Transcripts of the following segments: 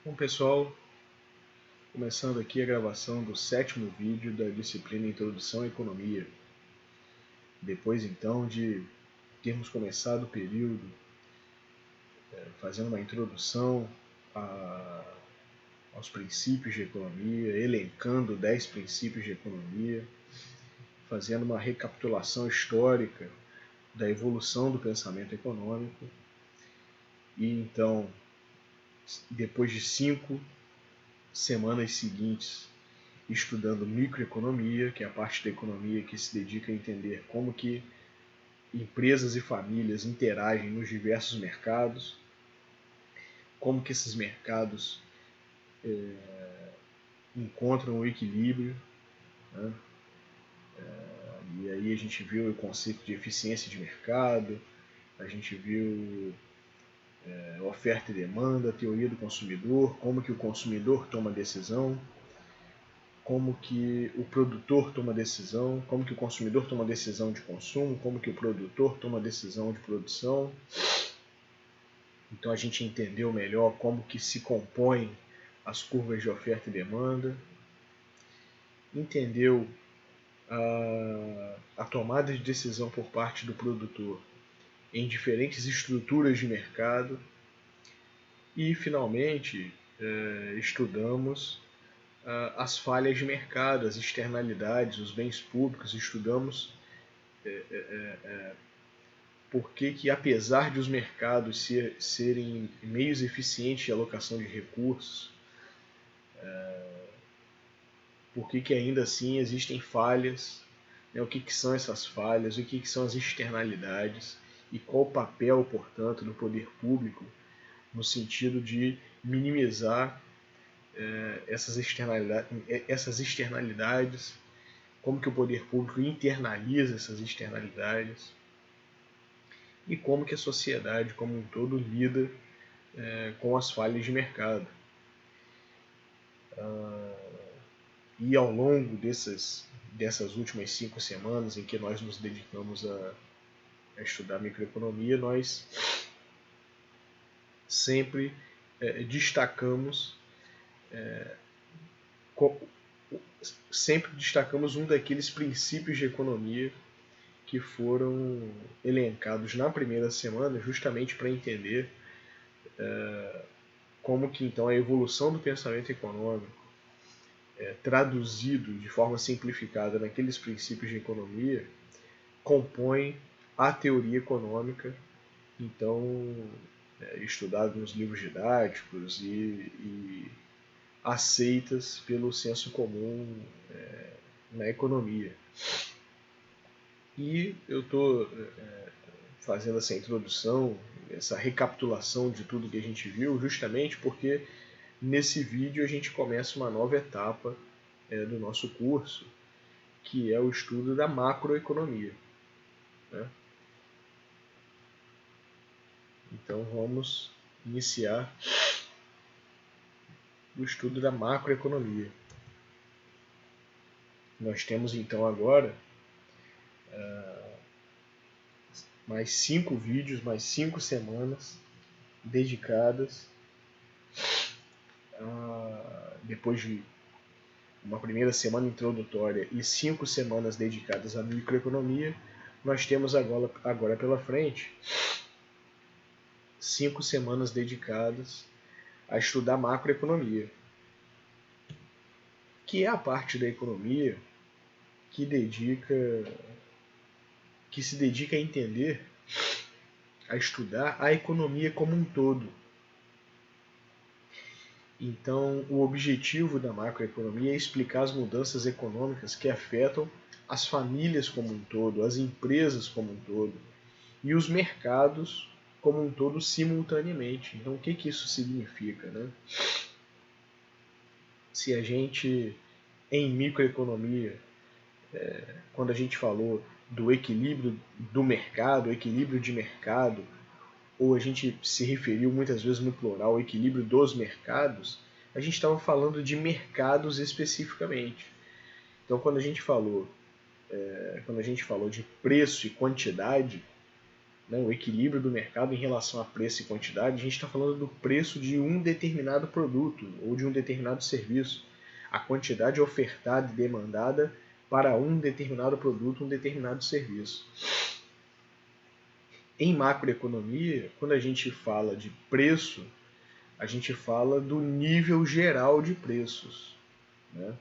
Bom, pessoal, começando aqui a gravação do 7º vídeo da disciplina Introdução à Economia. Depois, então, de termos começado o período fazendo uma introdução aos princípios de economia, elencando 10 princípios de economia, fazendo uma recapitulação histórica da evolução do pensamento econômico. E, então, depois de 5 semanas seguintes, estudando microeconomia, que é a parte da economia que se dedica a entender como que empresas e famílias interagem nos diversos mercados, como que esses mercados encontram o equilíbrio, né? E aí a gente viu o conceito de eficiência de mercado, a gente viu oferta e demanda, a teoria do consumidor, como que o consumidor toma decisão, como que o produtor toma decisão, como que o consumidor toma decisão de consumo, como que o produtor toma decisão de produção. Então a gente entendeu melhor como que se compõem as curvas de oferta e demanda, entendeu a tomada de decisão por parte do produtor em diferentes estruturas de mercado e, finalmente, estudamos as falhas de mercado, as externalidades, os bens públicos, estudamos por que, apesar de os mercados serem meios eficientes de alocação de recursos, por que ainda assim existem falhas, né? O que são essas falhas, o que são as externalidades e qual o papel, portanto, do poder público no sentido de minimizar essas externalidades, como que o poder público internaliza essas externalidades e como que a sociedade como um todo lida com as falhas de mercado. E ao longo dessas últimas 5 semanas em que nós nos dedicamos a estudar microeconomia, nós sempre destacamos um daqueles princípios de economia que foram elencados na primeira semana, justamente para entender como que então a evolução do pensamento econômico, traduzido de forma simplificada naqueles princípios de economia, compõe a teoria econômica, então estudado nos livros didáticos e aceitas pelo senso comum na economia. E eu estou fazendo essa introdução, essa recapitulação de tudo que a gente viu, justamente porque nesse vídeo a gente começa uma nova etapa do nosso curso, que é o estudo da macroeconomia, né? Então vamos iniciar o estudo da macroeconomia. Nós temos então agora mais 5 vídeos, mais 5 semanas dedicadas depois de uma primeira semana introdutória e 5 semanas dedicadas à microeconomia, nós temos agora pela frente 5 semanas dedicadas a estudar macroeconomia, que é a parte da economia que se dedica a entender, a estudar a economia como um todo. Então, o objetivo da macroeconomia é explicar as mudanças econômicas que afetam as famílias como um todo, as empresas como um todo e os mercados como um todo simultaneamente. Então, o que isso significa, né? Se a gente, em microeconomia, quando a gente falou do equilíbrio do mercado, equilíbrio de mercado, ou a gente se referiu muitas vezes no plural ao equilíbrio dos mercados, a gente estava falando de mercados especificamente. Então, quando a gente falou de preço e quantidade, né, o equilíbrio do mercado em relação a preço e quantidade, a gente está falando do preço de um determinado produto ou de um determinado serviço, a quantidade ofertada e demandada para um determinado produto, um determinado serviço. Em macroeconomia, quando a gente fala de preço, a gente fala do nível geral de preços, né?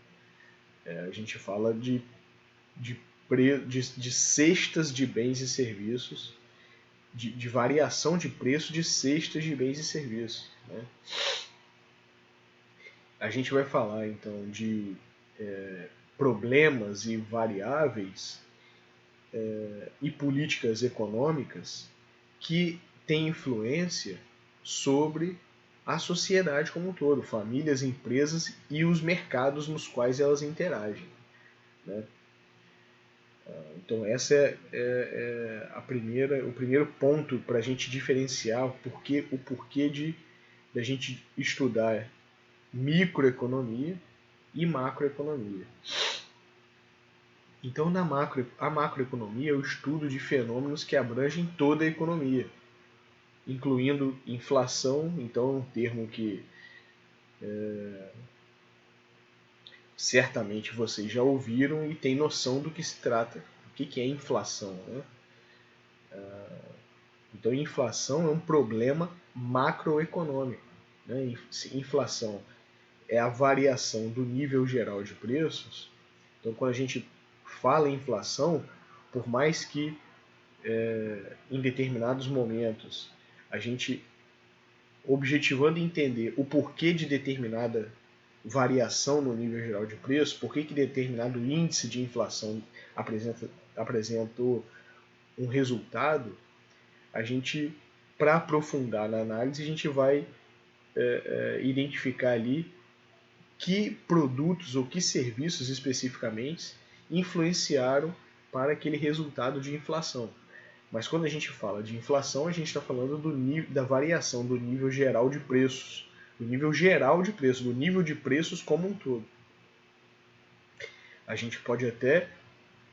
A gente fala de cestas de bens e serviços, de variação de preço de cestas de bens e serviços, né? A gente vai falar então de problemas e variáveis e políticas econômicas que têm influência sobre a sociedade como um todo, famílias, empresas e os mercados nos quais elas interagem, né? Então essa é o primeiro ponto para a gente diferenciar o porquê de a gente estudar microeconomia e macroeconomia. Então a macroeconomia é o estudo de fenômenos que abrangem toda a economia, incluindo inflação, então é um termo que certamente vocês já ouviram e têm noção do que se trata. O que é inflação, né? Então, inflação é um problema macroeconômico, né? Inflação é a variação do nível geral de preços. Então, quando a gente fala em inflação, por mais que em determinados momentos a gente, objetivando entender o porquê de determinada variação no nível geral de preço, por que determinado índice de inflação apresentou um resultado, a gente, para aprofundar na análise, a gente vai identificar ali que produtos ou que serviços especificamente influenciaram para aquele resultado de inflação. Mas quando a gente fala de inflação, a gente está falando da variação do nível geral de preços, do nível geral de preços, do nível de preços como um todo. A gente pode até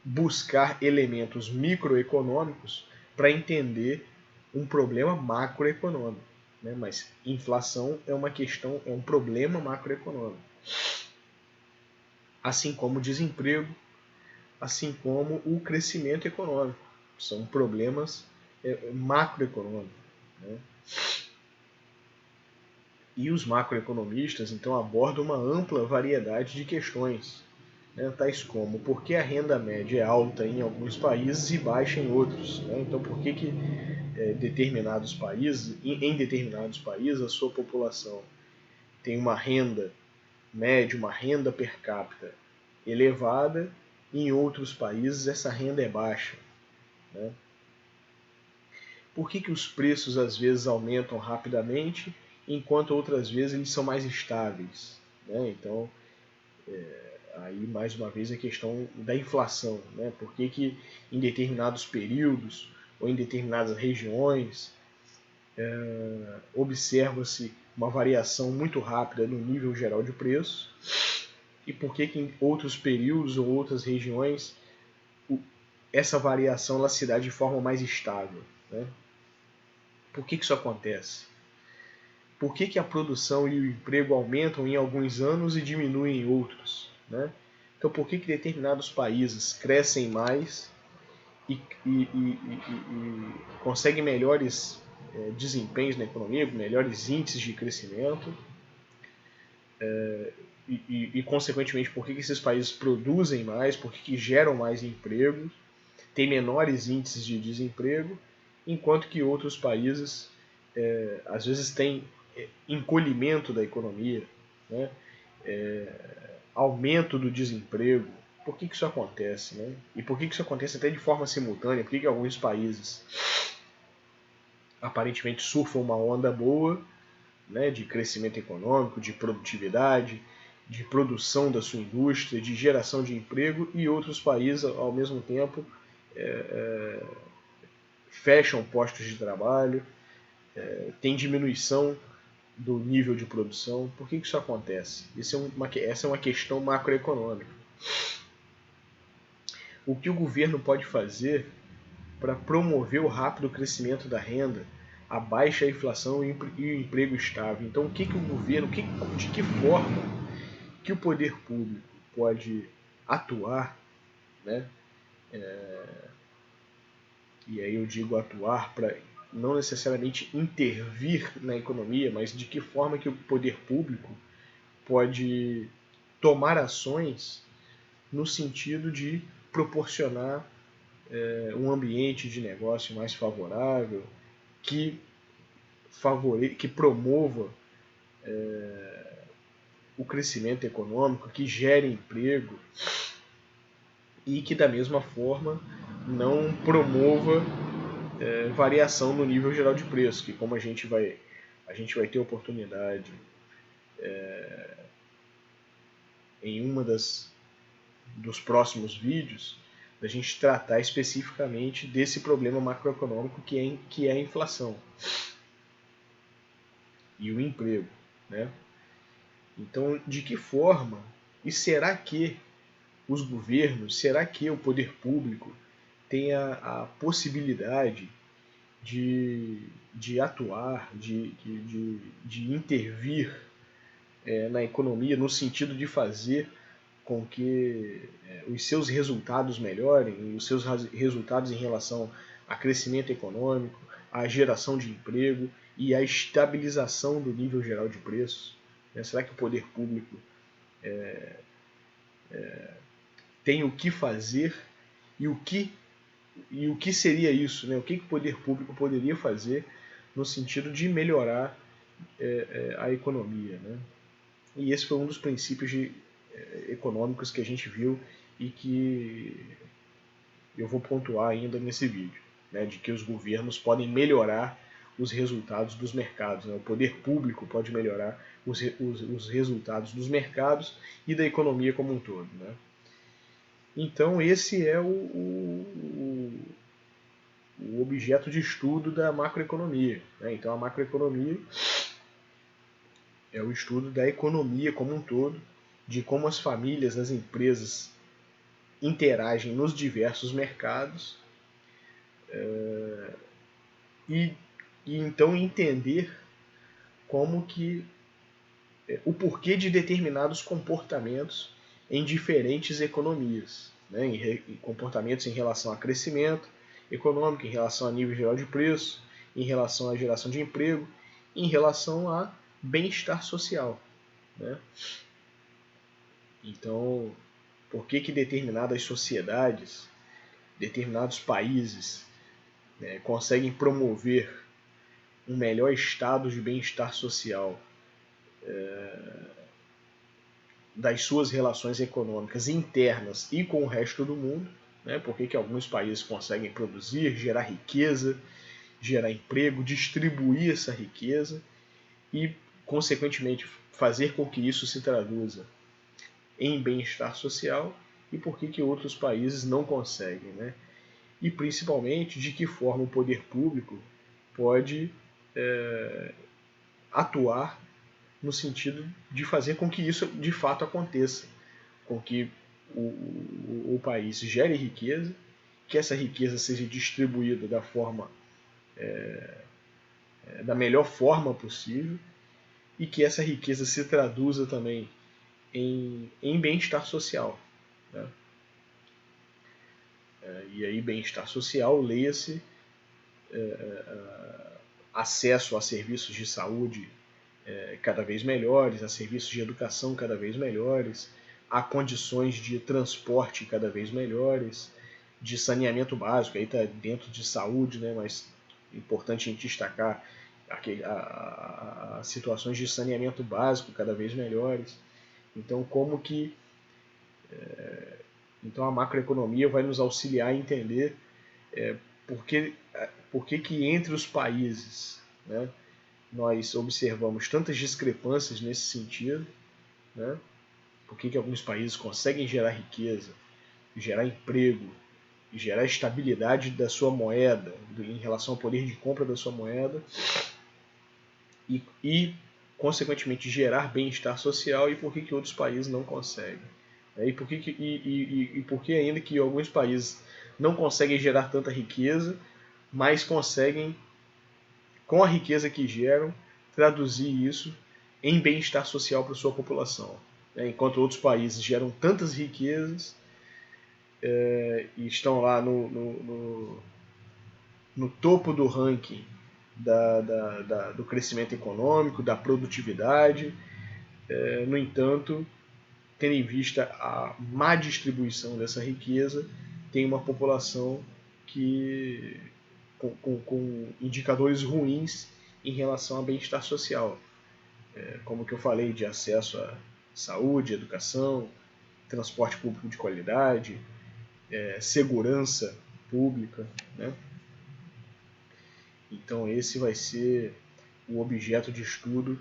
buscar elementos microeconômicos para entender um problema macroeconômico, né? Mas inflação é uma questão, é um problema macroeconômico. Assim como o desemprego, assim como o crescimento econômico. São problemas macroeconômicos, né? E os macroeconomistas, então, abordam uma ampla variedade de questões, né, tais como por que a renda média é alta em alguns países e baixa em outros. Né? Então, por que determinados países, em determinados países, a sua população tem uma renda média, uma renda per capita elevada, e em outros países essa renda é baixa, né? Por que os preços às vezes aumentam rapidamente, enquanto outras vezes eles são mais estáveis, né? Então, aí mais uma vez a questão da inflação, né? Por que em determinados períodos ou em determinadas regiões observa-se uma variação muito rápida no nível geral de preço, e por que em outros períodos ou outras regiões essa variação ela se dá de forma mais estável, né? Por que isso acontece? Por que a produção e o emprego aumentam em alguns anos e diminuem em outros, né? Então, por que determinados países crescem mais e conseguem melhores desempenhos na economia, melhores índices de crescimento, consequentemente, por que esses países produzem mais, por que geram mais empregos, têm menores índices de desemprego, enquanto que outros países às vezes têm encolhimento da economia, né? Aumento do desemprego. Por que isso acontece, né? E por que isso acontece até de forma simultânea? Por que alguns países aparentemente surfam uma onda boa, né, de crescimento econômico, de produtividade, de produção da sua indústria, de geração de emprego, e outros países, ao mesmo tempo, fecham postos de trabalho, tem diminuição do nível de produção? Por que isso acontece? Essa é uma questão macroeconômica. O que o governo pode fazer para promover o rápido crescimento da renda, a baixa inflação e o emprego estável. Então, o que o governo, de que forma que o poder público pode atuar, né? E aí eu digo atuar para não necessariamente intervir na economia, mas de que forma que o poder público pode tomar ações no sentido de proporcionar um ambiente de negócio mais favorável, que promova o crescimento econômico, que gere emprego e que da mesma forma não promova variação no nível geral de preço, que como a gente vai ter oportunidade em uma dos próximos vídeos, da gente tratar especificamente desse problema macroeconômico que é a inflação e o emprego, né? Então, de que forma, e será que os governos, será que o poder público tem a possibilidade de atuar, de intervir na economia no sentido de fazer com que os seus resultados melhorem, os seus resultados em relação a crescimento econômico, a geração de emprego e a estabilização do nível geral de preços? Será que o poder público tem o que fazer e o que seria isso? Né? O que o poder público poderia fazer no sentido de melhorar a economia? Né? E esse foi um dos princípios econômicos que a gente viu e que eu vou pontuar ainda nesse vídeo, né? De que os governos podem melhorar os resultados dos mercados, né? O poder público pode melhorar os resultados dos mercados e da economia como um todo, né? Então esse é o objeto de estudo da macroeconomia, né? Então a macroeconomia é o estudo da economia como um todo, de como as famílias, as empresas interagem nos diversos mercados e então entender como que o porquê de determinados comportamentos em diferentes economias, né? Em comportamentos em relação a crescimento econômico, em relação a nível geral de preço, em relação à geração de emprego, em relação a bem-estar social, né? Então, por que determinadas sociedades, determinados países conseguem promover um melhor estado de bem-estar social das suas relações econômicas internas e com o resto do mundo, né? Por que alguns países conseguem produzir, gerar riqueza, gerar emprego, distribuir essa riqueza e, consequentemente, fazer com que isso se traduza em bem-estar social, e por que outros países não conseguem, né? E principalmente de que forma o poder público pode atuar no sentido de fazer com que isso de fato aconteça, com que o país gere riqueza, que essa riqueza seja distribuída da melhor forma possível e que essa riqueza se traduza também em bem-estar social, né? E aí bem-estar social, leia-se acesso a serviços de saúde cada vez melhores, a serviços de educação cada vez melhores, a condições de transporte cada vez melhores, de saneamento básico, aí está dentro de saúde, né, mas é importante a gente destacar as situações de saneamento básico cada vez melhores. Então, então a macroeconomia vai nos auxiliar a entender por que entre os países, né, nós observamos tantas discrepâncias nesse sentido, né? Por que alguns países conseguem gerar riqueza, gerar emprego, gerar estabilidade da sua moeda em relação ao poder de compra da sua moeda e consequentemente, gerar bem-estar social, e por que outros países não conseguem. E por que ainda que alguns países não conseguem gerar tanta riqueza, mas conseguem, com a riqueza que geram, traduzir isso em bem-estar social para a sua população. Enquanto outros países geram tantas riquezas e estão lá no topo do ranking do crescimento econômico, da produtividade. No entanto, tendo em vista a má distribuição dessa riqueza, tem uma população que com indicadores ruins em relação ao bem-estar social. Como que eu falei, de acesso à saúde, educação, transporte público de qualidade, segurança pública. Né? Então esse vai ser o objeto de estudo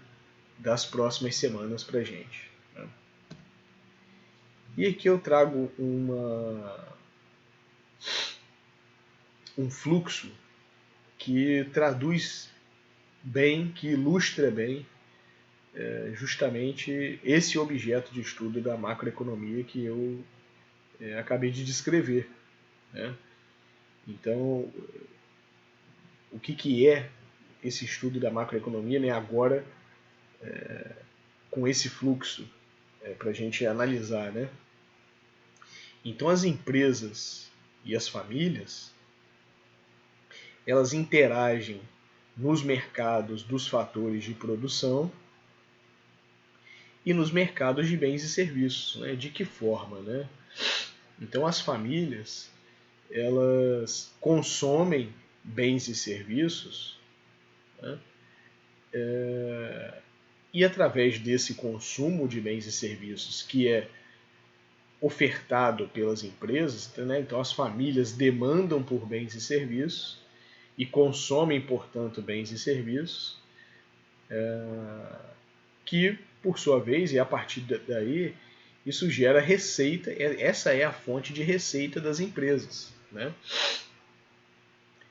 das próximas semanas para a gente. Né? E aqui eu trago um fluxo que traduz bem, que ilustra bem justamente esse objeto de estudo da macroeconomia que eu acabei de descrever. Né? Então, o que é esse estudo da macroeconomia, né, agora com esse fluxo para a gente analisar. Né? Então, as empresas e as famílias, elas interagem nos mercados dos fatores de produção e nos mercados de bens e serviços. Né? De que forma? Né? Então, as famílias, elas consomem bens e serviços, né? E através desse consumo de bens e serviços que é ofertado pelas empresas, né? Então as famílias demandam por bens e serviços e consomem, portanto, bens e serviços, que, por sua vez, e a partir daí, isso gera receita, essa é a fonte de receita das empresas. Né?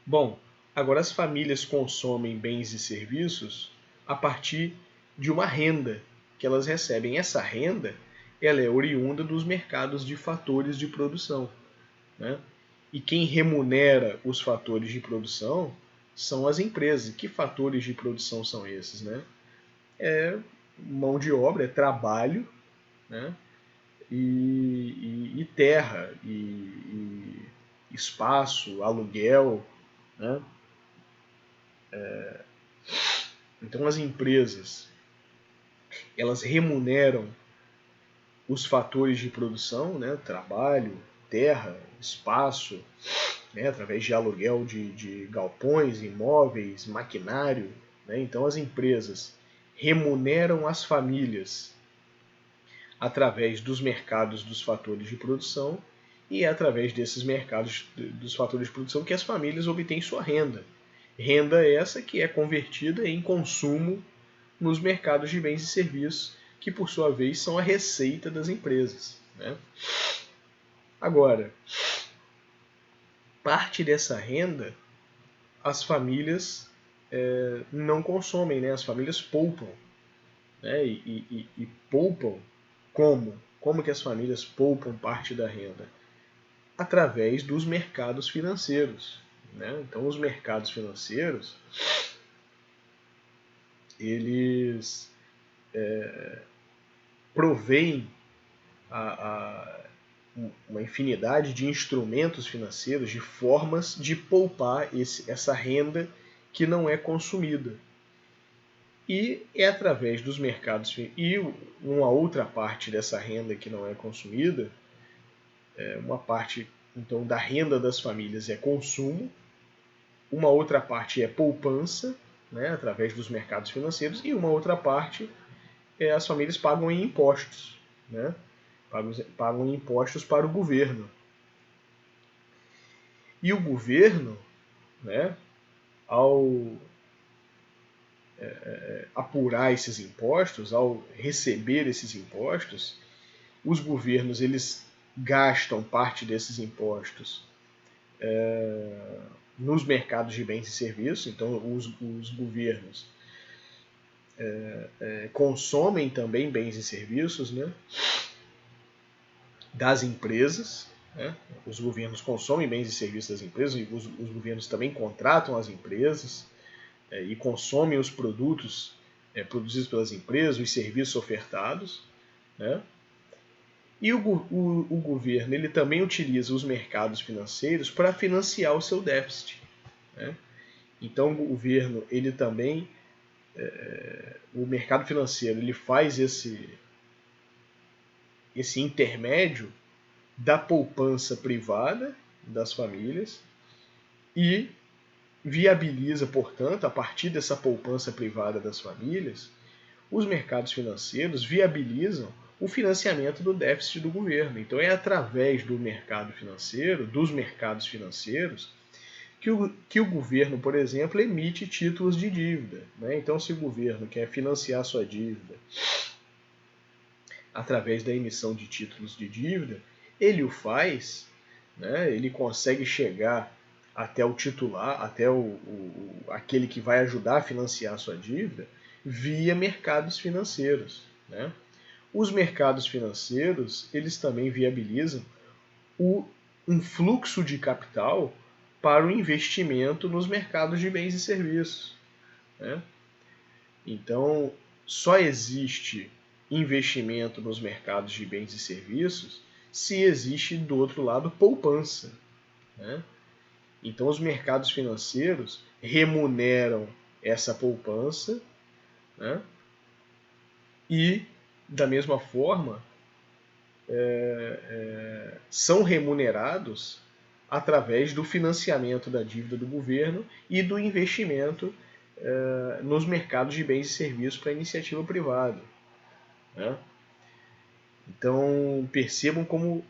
Bom, agora as famílias consomem bens e serviços a partir de uma renda que elas recebem. Essa renda, ela é oriunda dos mercados de fatores de produção. Né? E quem remunera os fatores de produção são as empresas. Que fatores de produção são esses? Né? É mão de obra, é trabalho, né? e terra, e espaço, aluguel. Né? Então as empresas, elas remuneram os fatores de produção, né? Trabalho, terra, espaço, né? Através de aluguel de galpões, imóveis, maquinário. Né? Então as empresas remuneram as famílias através dos mercados dos fatores de produção, e é através desses mercados dos fatores de produção que as famílias obtêm sua renda. Renda essa que é convertida em consumo nos mercados de bens e serviços, que por sua vez são a receita das empresas. Né? Agora, parte dessa renda as famílias não consomem, né? As famílias poupam. Né? E poupam como? Como que as famílias poupam parte da renda? Através dos mercados financeiros. Né? Então, os mercados financeiros, eles provêm uma infinidade de instrumentos financeiros, de formas de poupar essa renda que não é consumida. E é através dos mercados e uma outra parte dessa renda que não é consumida, uma parte então da renda das famílias é consumo, uma outra parte é poupança, né, através dos mercados financeiros, e uma outra parte as famílias pagam em impostos, né, pagam em impostos para o governo. E o governo, né, ao apurar esses impostos, ao receber esses impostos, os governos eles gastam parte desses impostos nos mercados de bens e serviços. Então os governos consomem também bens e serviços, né? das empresas, né? Os governos consomem bens e serviços das empresas, e os governos também contratam as empresas e consomem os produtos produzidos pelas empresas, os serviços ofertados, né? E o governo ele também utiliza os mercados financeiros para financiar o seu déficit, né? Então o governo ele também o mercado financeiro ele faz esse intermédio da poupança privada das famílias e viabiliza, portanto, a partir dessa poupança privada das famílias, os mercados financeiros viabilizam o financiamento do déficit do governo. Então é através do mercado financeiro, dos mercados financeiros, que o governo, por exemplo, emite títulos de dívida, né? Então, se o governo quer financiar sua dívida através da emissão de títulos de dívida, ele o faz, né? Ele consegue chegar até o titular, até aquele que vai ajudar a financiar a sua dívida, via mercados financeiros, né? Os mercados financeiros, eles também viabilizam um fluxo de capital para o investimento nos mercados de bens e serviços, né? Então, só existe investimento nos mercados de bens e serviços se existe, do outro lado, poupança, né? Então, os mercados financeiros remuneram essa poupança, né? E, da mesma forma, são remunerados através do financiamento da dívida do governo e do investimento nos mercados de bens e serviços para iniciativa privada, né? Então percebam como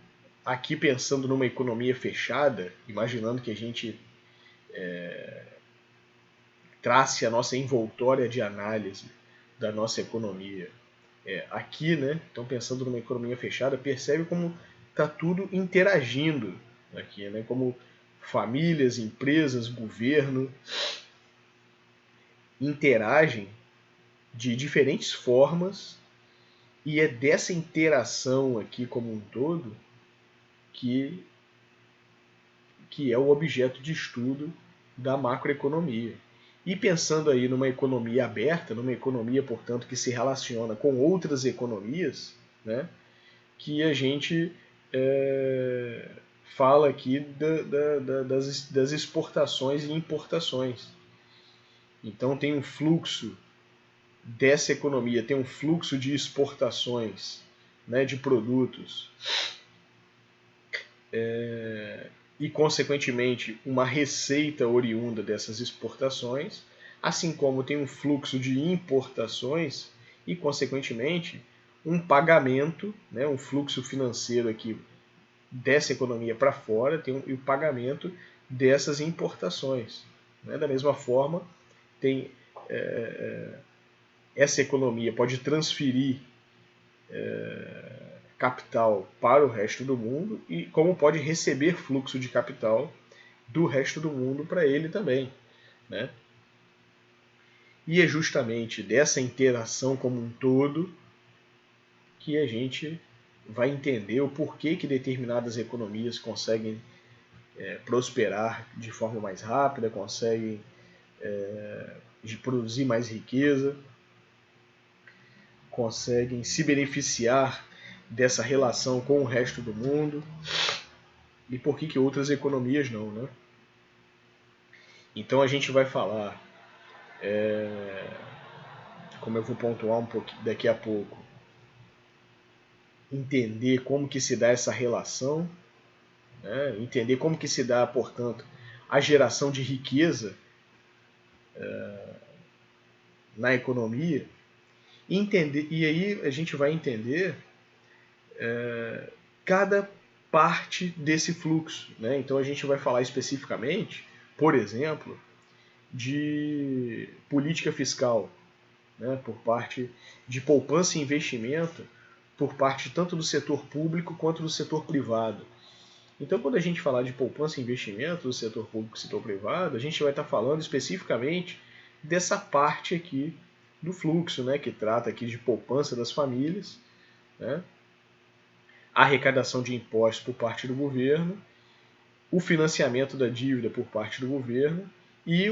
aqui, pensando numa economia fechada, imaginando que a gente trace a nossa envoltória de análise da nossa economia aqui, né? Então pensando numa economia fechada, percebe como está tudo interagindo aqui, né? Como famílias, empresas, governo interagem de diferentes formas, e é dessa interação aqui como um todo que é o objeto de estudo da macroeconomia. E pensando aí numa economia aberta, numa economia, portanto, que se relaciona com outras economias, né, que a gente fala aqui das exportações e importações. Então tem um fluxo dessa economia, tem um fluxo de exportações, né, de produtos, e, consequentemente, uma receita oriunda dessas exportações, assim como tem um fluxo de importações e, consequentemente, um pagamento, né, um fluxo financeiro aqui dessa economia para fora, tem o pagamento dessas importações, né? Da mesma forma, tem essa economia pode transferir capital para o resto do mundo, e como pode receber fluxo de capital do resto do mundo para ele também, né? E é justamente dessa interação como um todo que a gente vai entender o porquê que determinadas economias conseguem prosperar de forma mais rápida, conseguem produzir mais riqueza, conseguem se beneficiar dessa relação com o resto do mundo, e por que outras economias não, né? Então a gente vai falar, como eu vou pontuar um pouquinho daqui a pouco, entender como que se dá essa relação, né? Entender como que se dá, portanto, a geração de riqueza na economia, e aí a gente vai entender cada parte desse fluxo, né? Então a gente vai falar especificamente, por exemplo, de política fiscal, né? Por parte de poupança e investimento, por parte tanto do setor público quanto do setor privado. Então, quando a gente falar de poupança e investimento do setor público e setor privado, a gente vai estar falando especificamente dessa parte aqui do fluxo, né? Que trata aqui de poupança das famílias, né? a arrecadação de impostos por parte do governo, o financiamento da dívida por parte do governo e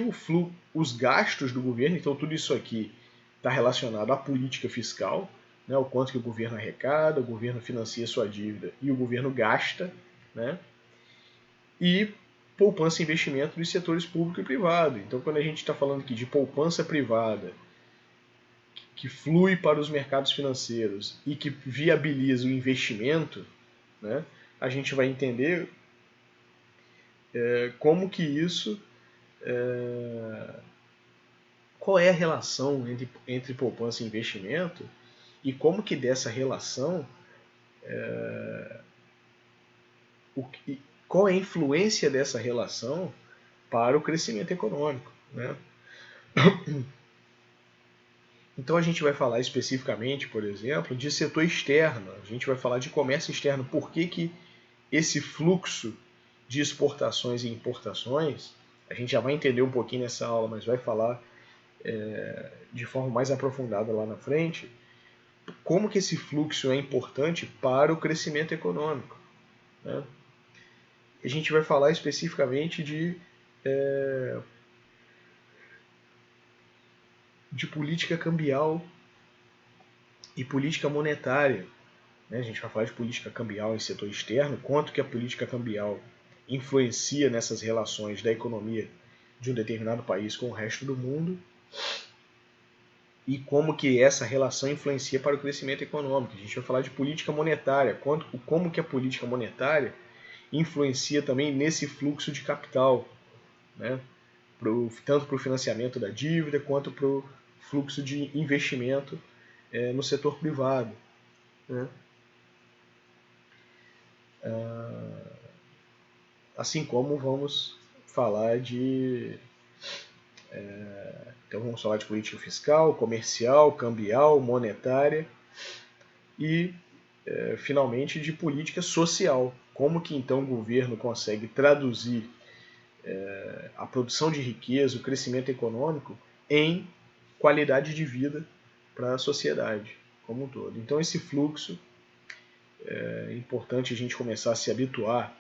os gastos do governo. Então tudo isso aqui está relacionado à política fiscal, né, o quanto que o governo arrecada, o governo financia sua dívida e o governo gasta, né, e poupança e investimento dos setores público e privado. Então quando a gente está falando aqui de poupança privada, que flui para os mercados financeiros e que viabiliza o investimento, né, a gente vai entender como que isso, qual é a relação entre poupança e investimento e como que dessa relação, qual é a influência dessa relação para o crescimento econômico, né? Então a gente vai falar especificamente, por exemplo, de setor externo, a gente vai falar de comércio externo, por que esse fluxo de exportações e importações, a gente já vai entender um pouquinho nessa aula, mas vai falar de forma mais aprofundada lá na frente, como que esse fluxo é importante para o crescimento econômico, né? A gente vai falar especificamente de política cambial e política monetária, né? A gente vai falar de política cambial em setor externo, quanto que a política cambial influencia nessas relações da economia de um determinado país com o resto do mundo e como que essa relação influencia para o crescimento econômico. A gente vai falar de política monetária, como que a política monetária influencia também nesse fluxo de capital, né? Tanto para o financiamento da dívida quanto para o fluxo de investimento no setor privado, né? Assim como vamos falar então vamos falar de política fiscal, comercial, cambial, monetária e finalmente de política social. Como que então o governo consegue traduzir a produção de riqueza, o crescimento econômico em qualidade de vida para a sociedade como um todo. Então esse fluxo é importante a gente começar a se habituar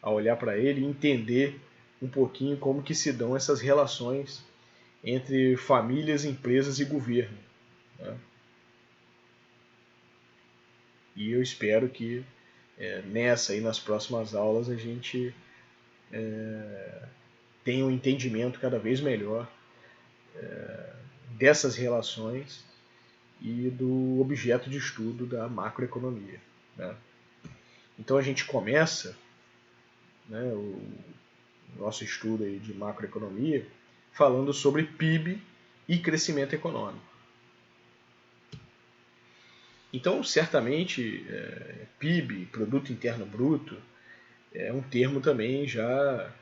a olhar para ele e entender um pouquinho como que se dão essas relações entre famílias, empresas e governo, né? E eu espero que nessa e nas próximas aulas a gente tenha um entendimento cada vez melhor dessas relações e do objeto de estudo da macroeconomia, né? Então a gente começa, né, o nosso estudo aí de macroeconomia falando sobre PIB e crescimento econômico. Então, certamente, PIB, Produto Interno Bruto, é um termo também já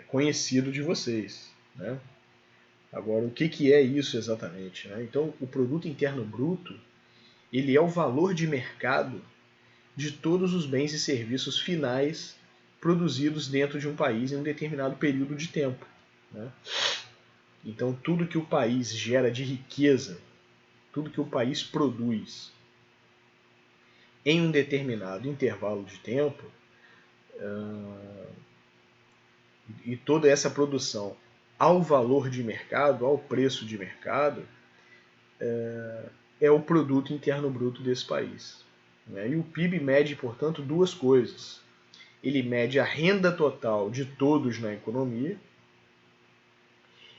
conhecido de vocês, né? Agora, o que é isso exatamente, né? Então, o Produto Interno Bruto, ele é o valor de mercado de todos os bens e serviços finais produzidos dentro de um país em um determinado período de tempo, né? Então, tudo que o país gera de riqueza, tudo que o país produz em um determinado intervalo de tempo, e toda essa produção ao valor de mercado, ao preço de mercado, é o produto interno bruto desse país, né? E o PIB mede, portanto, duas coisas. Ele mede a renda total de todos na economia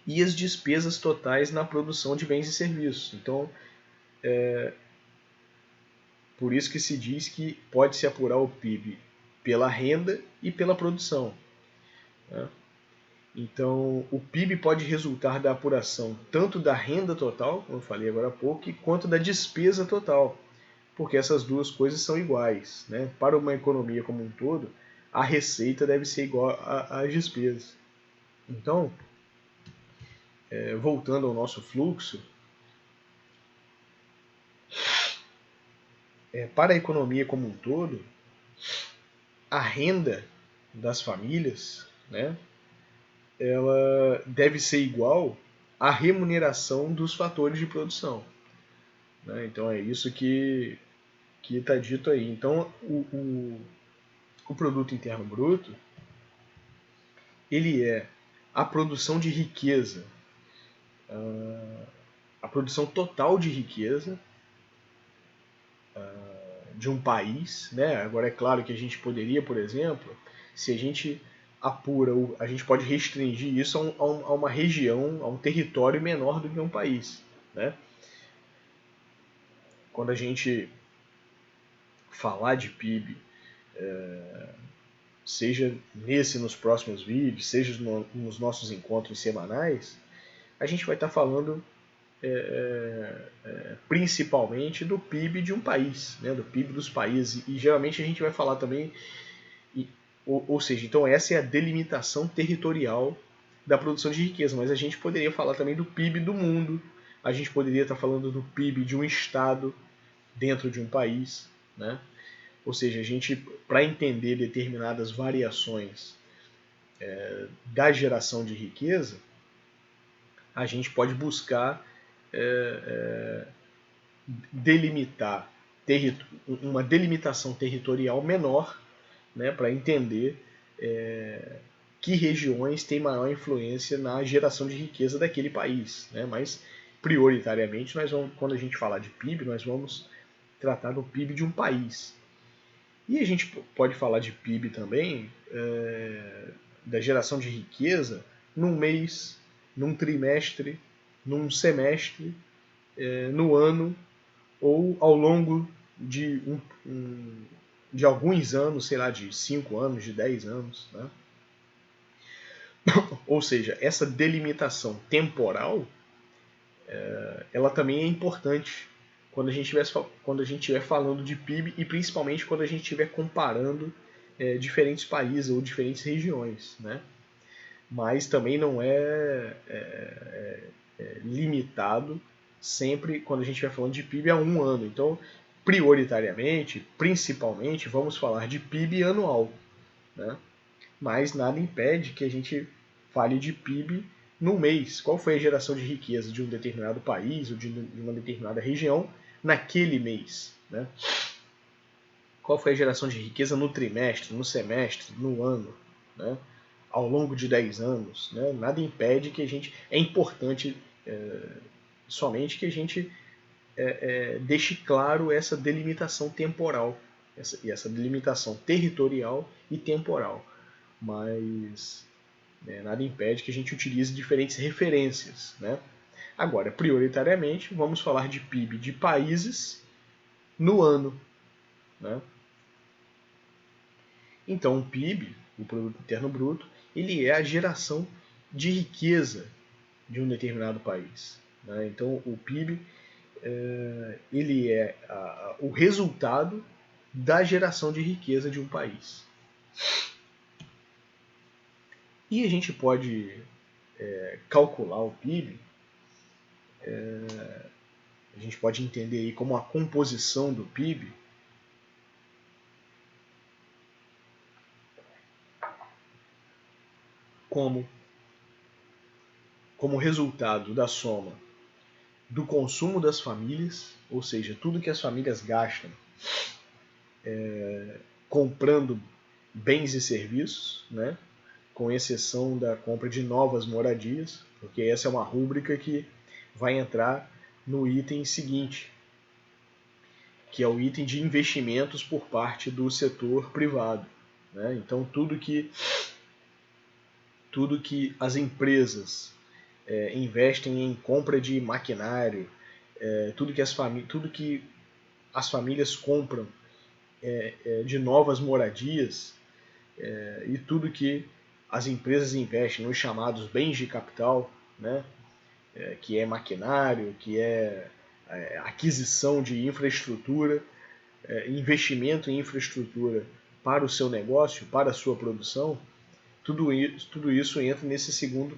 e as despesas totais na produção de bens e serviços. Então, por isso que se diz que pode-se apurar o PIB pela renda e pela produção, né? Então, o PIB pode resultar da apuração tanto da renda total, como eu falei agora há pouco, quanto da despesa total, porque essas duas coisas são iguais, né? Para uma economia como um todo, a receita deve ser igual às despesas. Então, voltando ao nosso fluxo, para a economia como um todo, a renda das famílias, né, ela deve ser igual à remuneração dos fatores de produção, né? Então é isso que que está dito aí. Então, o produto interno bruto, ele é a produção de riqueza, a produção total de riqueza de um país, né? Agora é claro que a gente poderia, por exemplo, se a gente apura, a gente pode restringir isso a uma região, a um território menor do que um país, né? Quando a gente falar de PIB, seja nos próximos vídeos, seja nos nossos encontros semanais, a gente vai estar falando principalmente do PIB de um país, né, do PIB dos países, e geralmente a gente vai falar também, ou seja, então essa é a delimitação territorial da produção de riqueza, mas a gente poderia falar também do PIB do mundo, a gente poderia estar falando do PIB de um estado dentro de um país, né? Ou seja, a gente, para entender determinadas variações da geração de riqueza, a gente pode buscar delimitar uma delimitação territorial menor, né, para entender que regiões têm maior influência na geração de riqueza daquele país, né? Mas prioritariamente, quando a gente falar de PIB, nós vamos tratar do PIB de um país. E a gente pode falar de PIB também, da geração de riqueza, num mês, num trimestre, num semestre, no ano, ou ao longo de alguns anos, sei lá, de 5 anos, de 10 anos. Né? Ou seja, essa delimitação temporal, ela também é importante quando a gente estiver falando de PIB e principalmente quando a gente estiver comparando diferentes países ou diferentes regiões. Né? Mas também não é limitado sempre quando a gente vai falando de PIB a um ano. Então, prioritariamente, principalmente, vamos falar de PIB anual. Né? Mas nada impede que a gente fale de PIB no mês. Qual foi a geração de riqueza de um determinado país ou de uma determinada região naquele mês? Né? Qual foi a geração de riqueza no trimestre, no semestre, no ano? Né? Ao longo de 10 anos. Né? Nada impede que a gente... É importante somente que a gente deixe claro essa delimitação temporal, essa delimitação territorial e temporal. Mas nada impede que a gente utilize diferentes referências. Né? Agora, prioritariamente, vamos falar de PIB de países no ano. Né? Então, o PIB, o Produto Interno Bruto, ele é a geração de riqueza de um determinado país. Né? Então, o PIB ele é o resultado da geração de riqueza de um país. E a gente pode calcular o PIB, a gente pode entender aí como a composição do PIB como resultado da soma do consumo das famílias, ou seja, tudo que as famílias gastam comprando bens e serviços, né? Com exceção da compra de novas moradias, porque essa é uma rúbrica que vai entrar no item seguinte, que é o item de investimentos por parte do setor privado. Né? Então, tudo que as empresas investem em compra de maquinário, tudo que as famílias compram de novas moradias, e tudo que as empresas investem nos chamados bens de capital, né? Que é maquinário, que é aquisição de infraestrutura, investimento em infraestrutura para o seu negócio, para a sua produção, tudo isso entra nesse segundo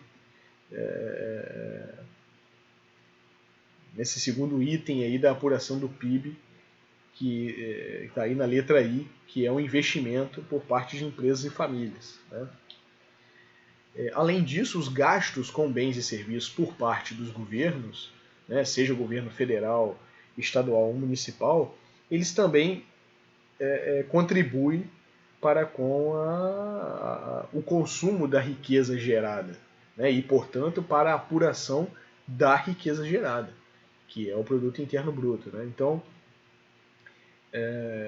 item aí da apuração do PIB, que está aí na letra I, que é o investimento por parte de empresas e famílias. Né? Além disso, os gastos com bens e serviços por parte dos governos, né, seja o governo federal, estadual ou municipal, eles também contribuem para com o consumo da riqueza gerada, né? E, portanto, para a apuração da riqueza gerada, que é o produto interno bruto, né? Então,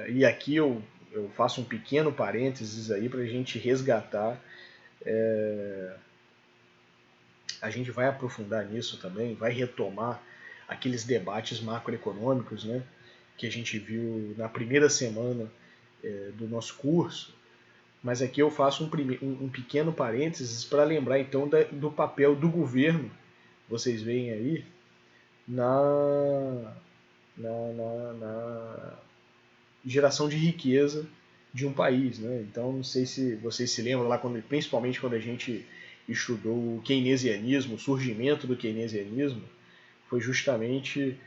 e aqui eu faço um pequeno parênteses aí para a gente resgatar. A gente vai aprofundar nisso também, vai retomar aqueles debates macroeconômicos, né, que a gente viu na primeira semana do nosso curso, mas aqui eu faço um pequeno parênteses para lembrar então do papel do governo, vocês veem aí, na geração de riqueza de um país, né? Então, não sei se vocês se lembram lá, principalmente quando a gente estudou o keynesianismo, o surgimento do keynesianismo, foi justamente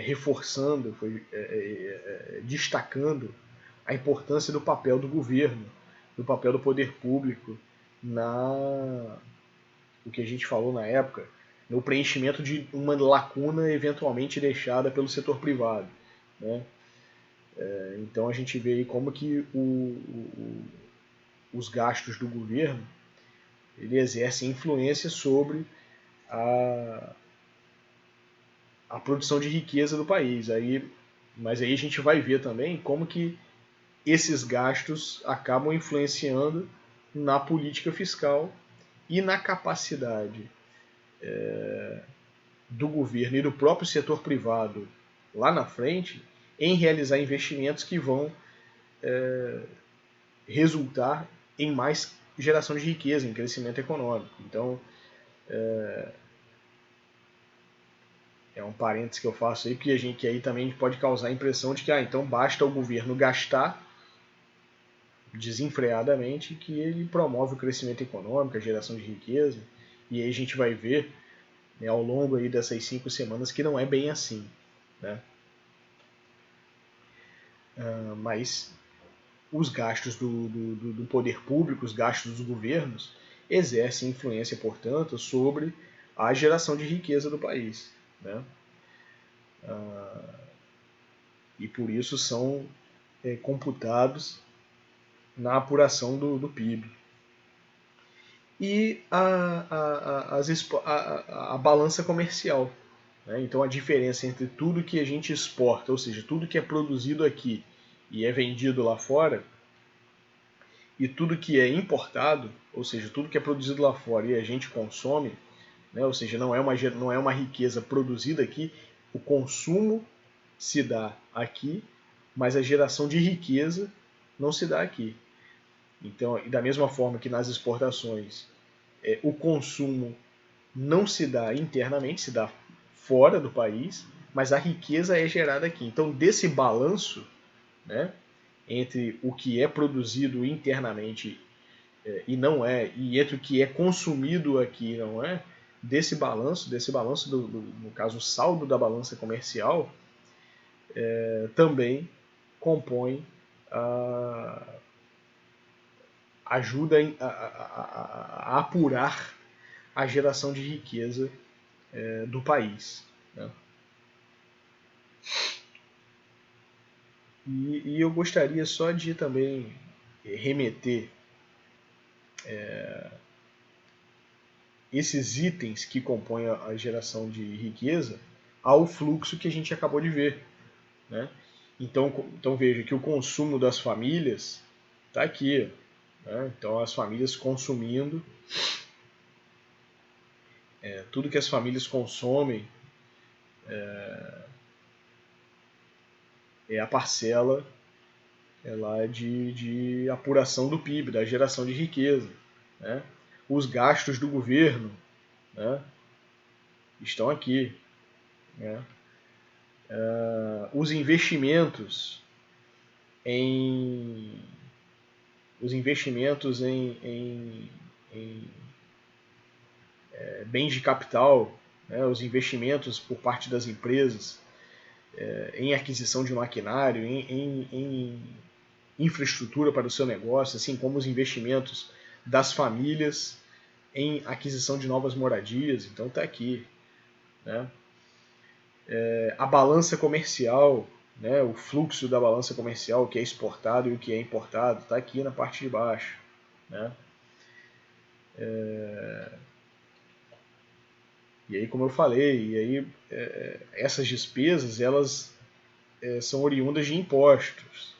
reforçando, destacando a importância do papel do governo, do papel do poder público o que a gente falou na época, no preenchimento de uma lacuna eventualmente deixada pelo setor privado, né? Então a gente vê aí como que os gastos do governo ele exercem influência sobre a produção de riqueza do país. Mas aí a gente vai ver também como que esses gastos acabam influenciando na política fiscal e na capacidade do governo e do próprio setor privado lá na frente em realizar investimentos que vão resultar em mais geração de riqueza, em crescimento econômico. Então, é um parênteses que eu faço aí, que aí também pode causar a impressão de que então basta o governo gastar desenfreadamente que ele promove o crescimento econômico, a geração de riqueza, e aí a gente vai ver, né, ao longo aí dessas 5 semanas que não é bem assim, né? Mas os gastos do poder público, os gastos dos governos, exercem influência, portanto, sobre a geração de riqueza do país, né? E por isso são computados na apuração do PIB. E a balança comercial, né? Então a diferença entre tudo que a gente exporta, ou seja, tudo que é produzido aqui e é vendido lá fora, e tudo que é importado, ou seja, tudo que é produzido lá fora e a gente consome, né? Ou seja, não é uma riqueza produzida aqui, o consumo se dá aqui, mas a geração de riqueza não se dá aqui. Então, e da mesma forma que nas exportações, o consumo não se dá internamente, se dá fora do país, mas a riqueza é gerada aqui. Então, desse balanço, né, entre o que é produzido internamente e não é, e entre o que é consumido aqui e não é, desse balanço no caso, o saldo da balança comercial, também compõe ajuda a apurar a geração de riqueza do país, né? E eu gostaria só de também remeter esses itens que compõem a geração de riqueza ao fluxo que a gente acabou de ver, né? Então veja que o consumo das famílias está aqui, né? Então as famílias consumindo, tudo que as famílias consomem é a parcela lá de apuração do PIB, da geração de riqueza, né? Os gastos do governo, né, estão aqui, né? Os investimentos em bens de capital, né, os investimentos por parte das empresas em aquisição de maquinário, em infraestrutura para o seu negócio, assim como os investimentos das famílias em aquisição de novas moradias. Então está aqui, né? A balança comercial, né, o fluxo da balança comercial, o que é exportado e o que é importado, está aqui na parte de baixo. Né? E aí, como eu falei, essas despesas elas são oriundas de impostos.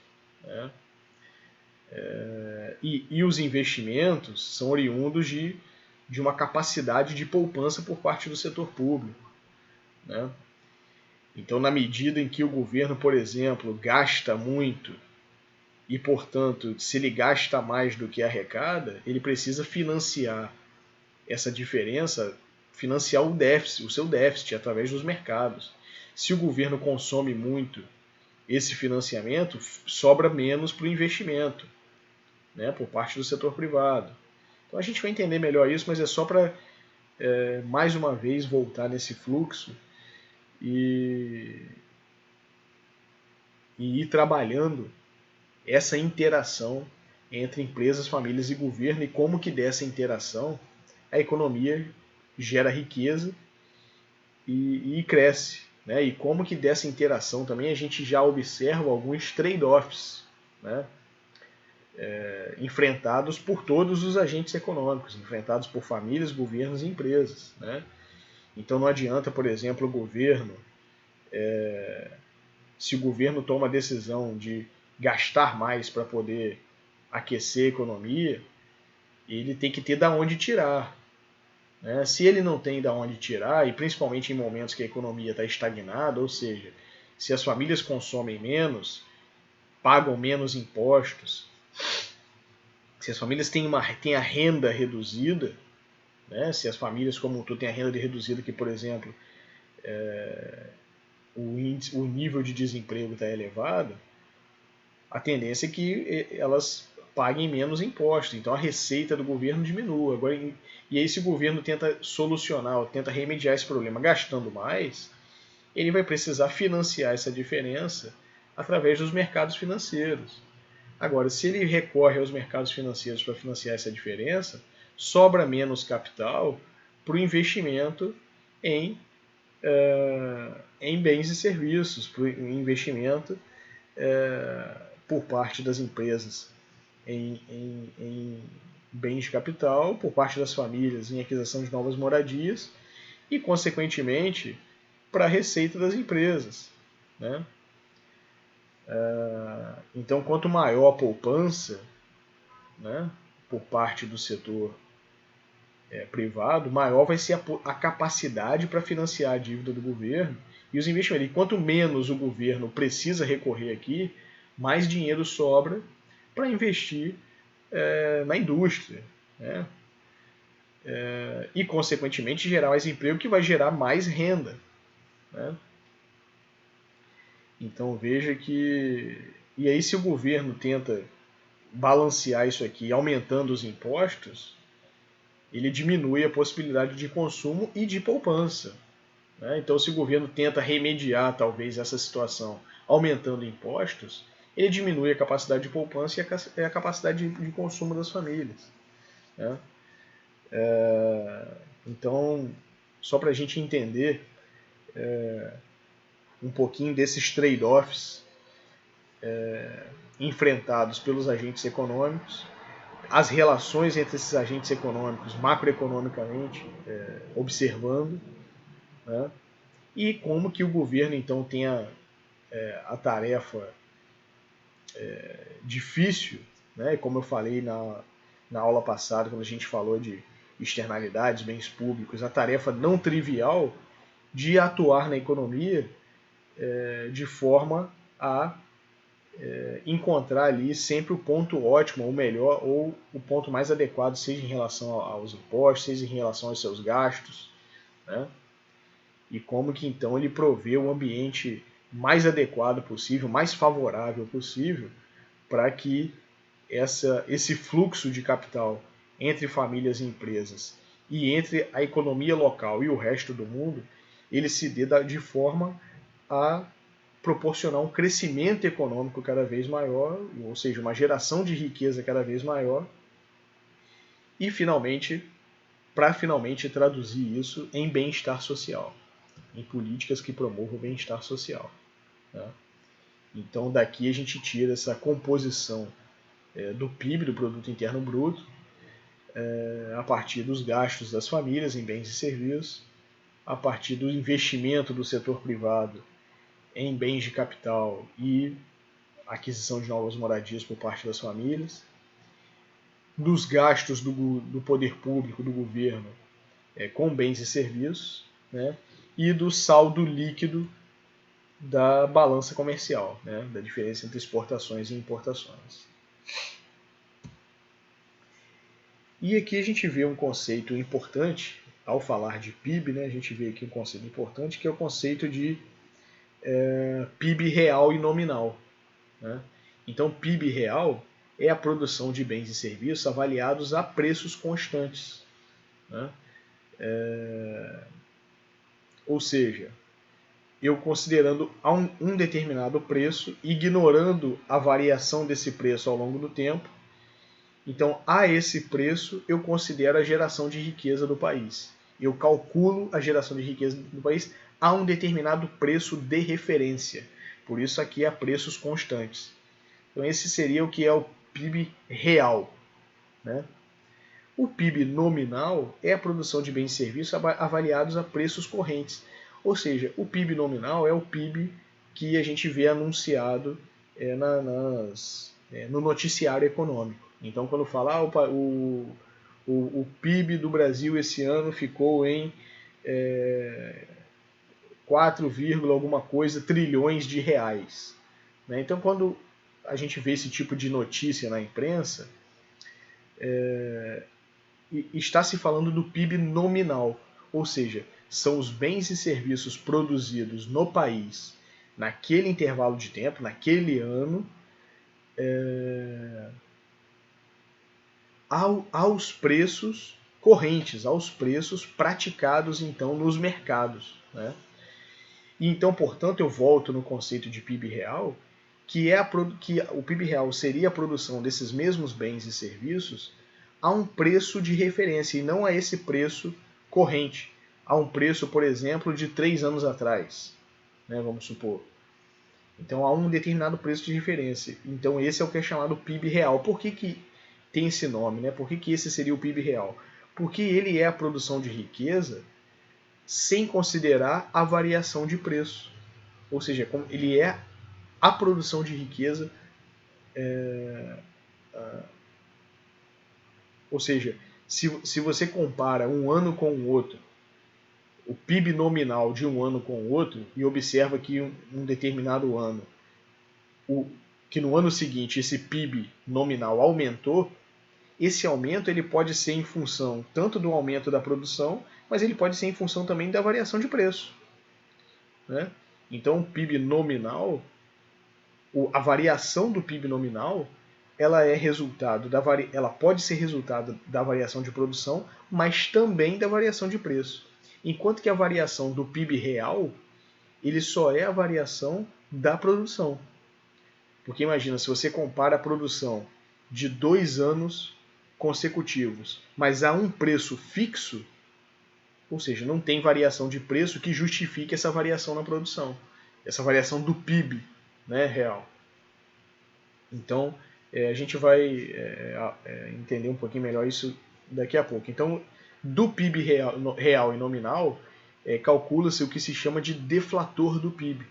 Né? E os investimentos são oriundos de uma capacidade de poupança por parte do setor público. Né? Então, na medida em que o governo, por exemplo, gasta muito e, portanto, se ele gasta mais do que arrecada, ele precisa financiar essa diferença, financiar o déficit, o seu déficit, através dos mercados. Se o governo consome muito esse financiamento, sobra menos para o investimento, né, por parte do setor privado. Então a gente vai entender melhor isso, mas é só para, mais uma vez, voltar nesse fluxo e ir trabalhando essa interação entre empresas, famílias e governo, e como que dessa interação a economia gera riqueza e cresce. Né? E como que dessa interação também a gente já observa alguns trade-offs, né? Enfrentados por todos os agentes econômicos, enfrentados por famílias, governos e empresas. Né? Então não adianta, por exemplo, o governo, se o governo toma a decisão de gastar mais para poder aquecer a economia, ele tem que ter de onde tirar. Né? Se ele não tem de onde tirar, e principalmente em momentos que a economia está estagnada, ou seja, se as famílias consomem menos, pagam menos impostos, se as famílias têm a renda reduzida, né? Se as famílias como um todo têm a renda reduzida, que, por exemplo, o nível de desemprego está elevado, a tendência é que elas paguem menos impostos, então a receita do governo diminua. Agora, e aí, se o governo tenta solucionar, ou tenta remediar esse problema gastando mais, ele vai precisar financiar essa diferença através dos mercados financeiros. Agora, se ele recorre aos mercados financeiros para financiar essa diferença, sobra menos capital para o investimento em, em bens e serviços, para o investimento por parte das empresas em bens de capital, por parte das famílias em aquisição de novas moradias e, consequentemente, para a receita das empresas. Né? Então, quanto maior a poupança, né, por parte do setor privado, maior vai ser a capacidade para financiar a dívida do governo e os investimentos. E quanto menos o governo precisa recorrer aqui, mais dinheiro sobra para investir na indústria. Né? E, consequentemente, gerar mais emprego, que vai gerar mais renda. Né? Então, veja que... E aí, se o governo tenta balancear isso aqui, aumentando os impostos, ele diminui a possibilidade de consumo e de poupança. Né? Então, se o governo tenta remediar, talvez, essa situação aumentando impostos, ele diminui a capacidade de poupança e a capacidade de consumo das famílias. Né? Então, só para a gente entender um pouquinho desses trade-offs enfrentados pelos agentes econômicos, as relações entre esses agentes econômicos macroeconomicamente, observando, né? E como que o governo então tem a tarefa difícil, né? Como eu falei na aula passada, quando a gente falou de externalidades, bens públicos, a tarefa não trivial de atuar na economia de forma a encontrar ali sempre o ponto ótimo, ou melhor, ou o ponto mais adequado, seja em relação aos impostos, seja em relação aos seus gastos, né? E como que então ele provê o ambiente mais adequado possível, mais favorável possível, para que esse fluxo de capital entre famílias e empresas e entre a economia local e o resto do mundo, ele se dê de forma a proporcionar um crescimento econômico cada vez maior, ou seja, uma geração de riqueza cada vez maior, e finalmente, para finalmente traduzir isso em bem-estar social, em políticas que promovam o bem-estar social. Né? Então daqui a gente tira essa composição do PIB, do Produto Interno Bruto, a partir dos gastos das famílias em bens e serviços, a partir do investimento do setor privado em bens de capital e aquisição de novas moradias por parte das famílias, dos gastos do poder público, do governo, com bens e serviços, né, e do saldo líquido da balança comercial, né, da diferença entre exportações e importações. E aqui a gente vê um conceito importante, ao falar de PIB, né, a gente vê aqui um conceito importante, que é o conceito de PIB real e nominal. Né? Então, PIB real é a produção de bens e serviços avaliados a preços constantes. Né? Ou seja, eu considerando um determinado preço, ignorando a variação desse preço ao longo do tempo. Então, a esse preço, eu considero a geração de riqueza do país. Eu calculo a geração de riqueza do país a um determinado preço de referência. Por isso aqui é preços constantes. Então, esse seria o que é o PIB real. Né? O PIB nominal é a produção de bens e serviços avaliados a preços correntes. Ou seja, o PIB nominal é o PIB que a gente vê anunciado no noticiário econômico. Então, quando fala o PIB do Brasil esse ano ficou em 4, alguma coisa trilhões de reais. Né? Então, quando a gente vê esse tipo de notícia na imprensa, está se falando do PIB nominal, ou seja, são os bens e serviços produzidos no país naquele intervalo de tempo, naquele ano, aos preços correntes, aos preços praticados então nos mercados. Né? E então, portanto, eu volto no conceito de PIB real, que o PIB real seria a produção desses mesmos bens e serviços a um preço de referência e não a esse preço corrente, a um preço, por exemplo, de 3 anos atrás, né, vamos supor. Então, a um determinado preço de referência. Então, esse é o que é chamado PIB real. Por que tem esse nome? Né? Por que esse seria o PIB real? Porque ele é a produção de riqueza sem considerar a variação de preço. Ou seja, ele é a produção de riqueza, ou seja, se você compara um ano com o outro, o PIB nominal de um ano com o outro, e observa que um determinado ano, que no ano seguinte esse PIB nominal aumentou, esse aumento ele pode ser em função tanto do aumento da produção, mas ele pode ser em função também da variação de preço. Né? Então o PIB nominal, a variação do PIB nominal, ela pode ser resultado da variação de produção, mas também da variação de preço. Enquanto que a variação do PIB real, ele só é a variação da produção. Porque imagina, se você compara a produção de 2 anos consecutivos, mas a um preço fixo, ou seja, não tem variação de preço que justifique essa variação na produção, essa variação do PIB, né, real. Então, a gente vai entender um pouquinho melhor isso daqui a pouco. Então, do PIB real e nominal, calcula-se o que se chama de deflator do PIB.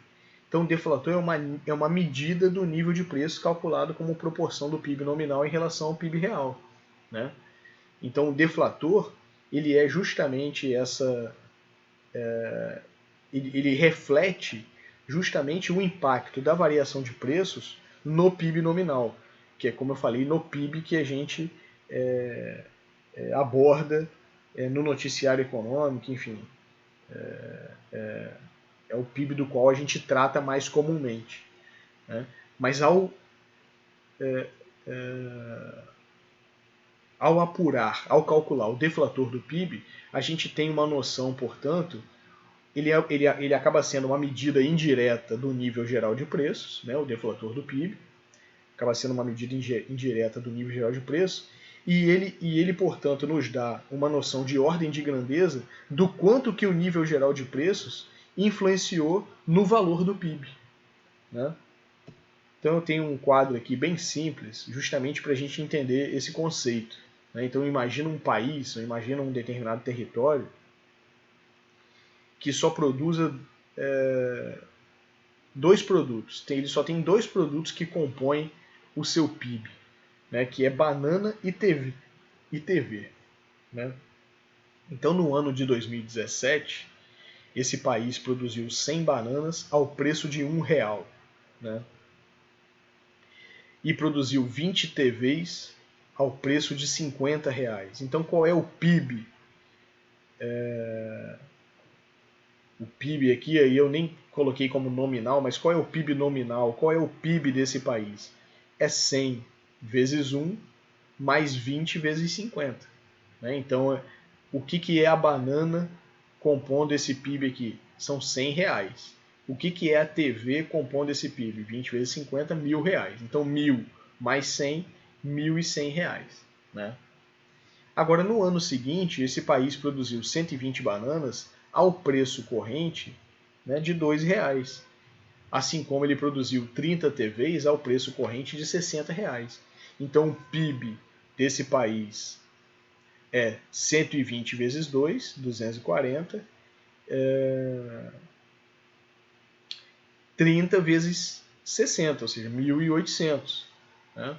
Então, o deflator é uma medida do nível de preço calculado como proporção do PIB nominal em relação ao PIB real. Né? Então, o deflator ele é justamente ele reflete justamente o impacto da variação de preços no PIB nominal, que é, como eu falei, no PIB que a gente aborda no noticiário econômico, enfim. É o PIB do qual a gente trata mais comumente. Né? Mas ao apurar, ao calcular o deflator do PIB, a gente tem uma noção, portanto, ele acaba sendo uma medida indireta do nível geral de preços, né, o deflator do PIB, acaba sendo uma medida indireta do nível geral de preços, e ele, portanto, nos dá uma noção de ordem de grandeza do quanto que o nível geral de preços influenciou no valor do PIB. Né? Então eu tenho um quadro aqui bem simples, justamente para a gente entender esse conceito. Né? Então imagina um país, ou imagina um determinado território que só produza dois produtos. Ele só tem dois produtos que compõem o seu PIB, né? Que é banana e TV. Né? Então no ano de 2017, esse país produziu 100 bananas ao preço de R$1. Né? E produziu 20 TVs ao preço de R$50. Então qual é o PIB? O PIB aqui, aí eu nem coloquei como nominal, mas qual é o PIB nominal? Qual é o PIB desse país? É 100 vezes 1 mais 20 vezes 50. Né? Então, o que é a banana compondo esse PIB aqui? São R$100. O que é a TV compondo esse PIB? 20 vezes 50, R$1.000. Então, 1.000 mais 100, R$1.100. Né? Agora, no ano seguinte, esse país produziu 120 bananas ao preço corrente, né, de R$2, assim como ele produziu 30 TVs ao preço corrente de R$60. Então o PIB desse país é 120 vezes 2, 240, 30 vezes 60, ou seja, 1.800. Né?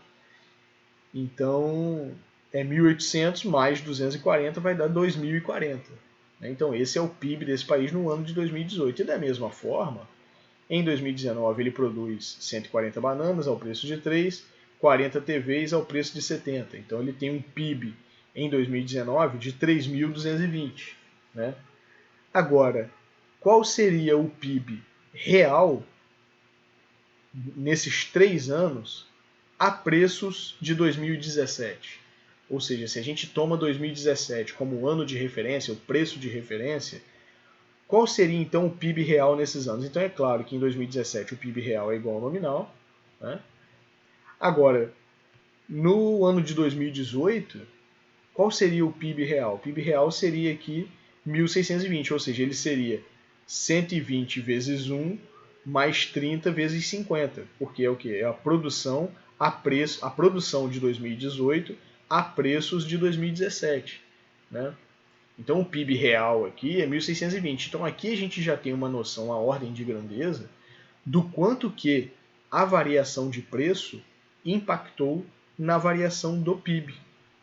Então, 1.800 mais 240 vai dar 2.040. Então, esse é o PIB desse país no ano de 2018. E da mesma forma, em 2019 ele produz 140 bananas ao preço de 3, 40 TVs ao preço de 70. Então, ele tem um PIB em 2019 de 3.220. Né? Agora, qual seria o PIB real nesses 3 anos a preços de 2017? Ou seja, se a gente toma 2017 como o ano de referência, o preço de referência, qual seria então o PIB real nesses anos? Então é claro que em 2017 o PIB real é igual ao nominal. Né? Agora, no ano de 2018, qual seria o PIB real? O PIB real seria aqui 1.620, ou seja, ele seria 120 vezes 1 mais 30 vezes 50, porque é o que? É a produção a produção de 2018 a preços de 2017. Né? Então o PIB real aqui é 1.620. Então aqui a gente já tem uma noção, a ordem de grandeza, do quanto que a variação de preço impactou na variação do PIB.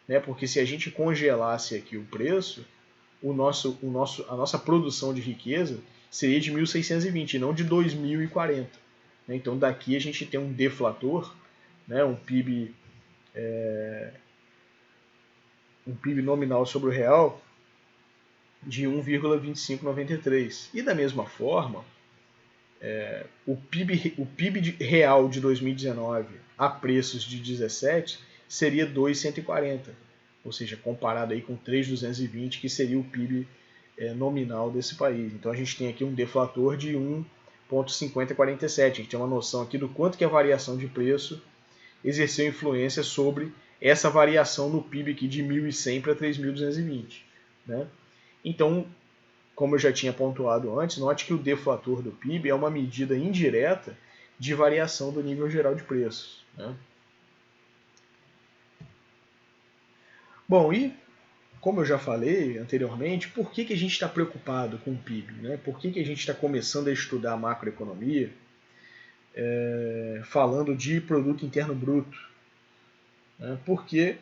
Né? Porque se a gente congelasse aqui o preço, a nossa produção de riqueza seria de 1.620 e não de 2.040. Então daqui a gente tem um deflator, né? um PIB nominal sobre o real de 1,2593. E da mesma forma, o PIB real de 2019 a preços de 17 seria 2,140. Ou seja, comparado aí com 3,220, que seria o PIB nominal desse país. Então a gente tem aqui um deflator de 1,5047. A gente tem uma noção aqui do quanto que a variação de preço exerceu influência sobre essa variação no PIB aqui de 1.100 para 3.220. Né? Então, como eu já tinha pontuado antes, note que o deflator do PIB é uma medida indireta de variação do nível geral de preços. Né? Bom, e como eu já falei anteriormente, por que a gente está preocupado com o PIB? Né? Por que a gente está começando a estudar macroeconomia falando de produto interno bruto? Né? Porque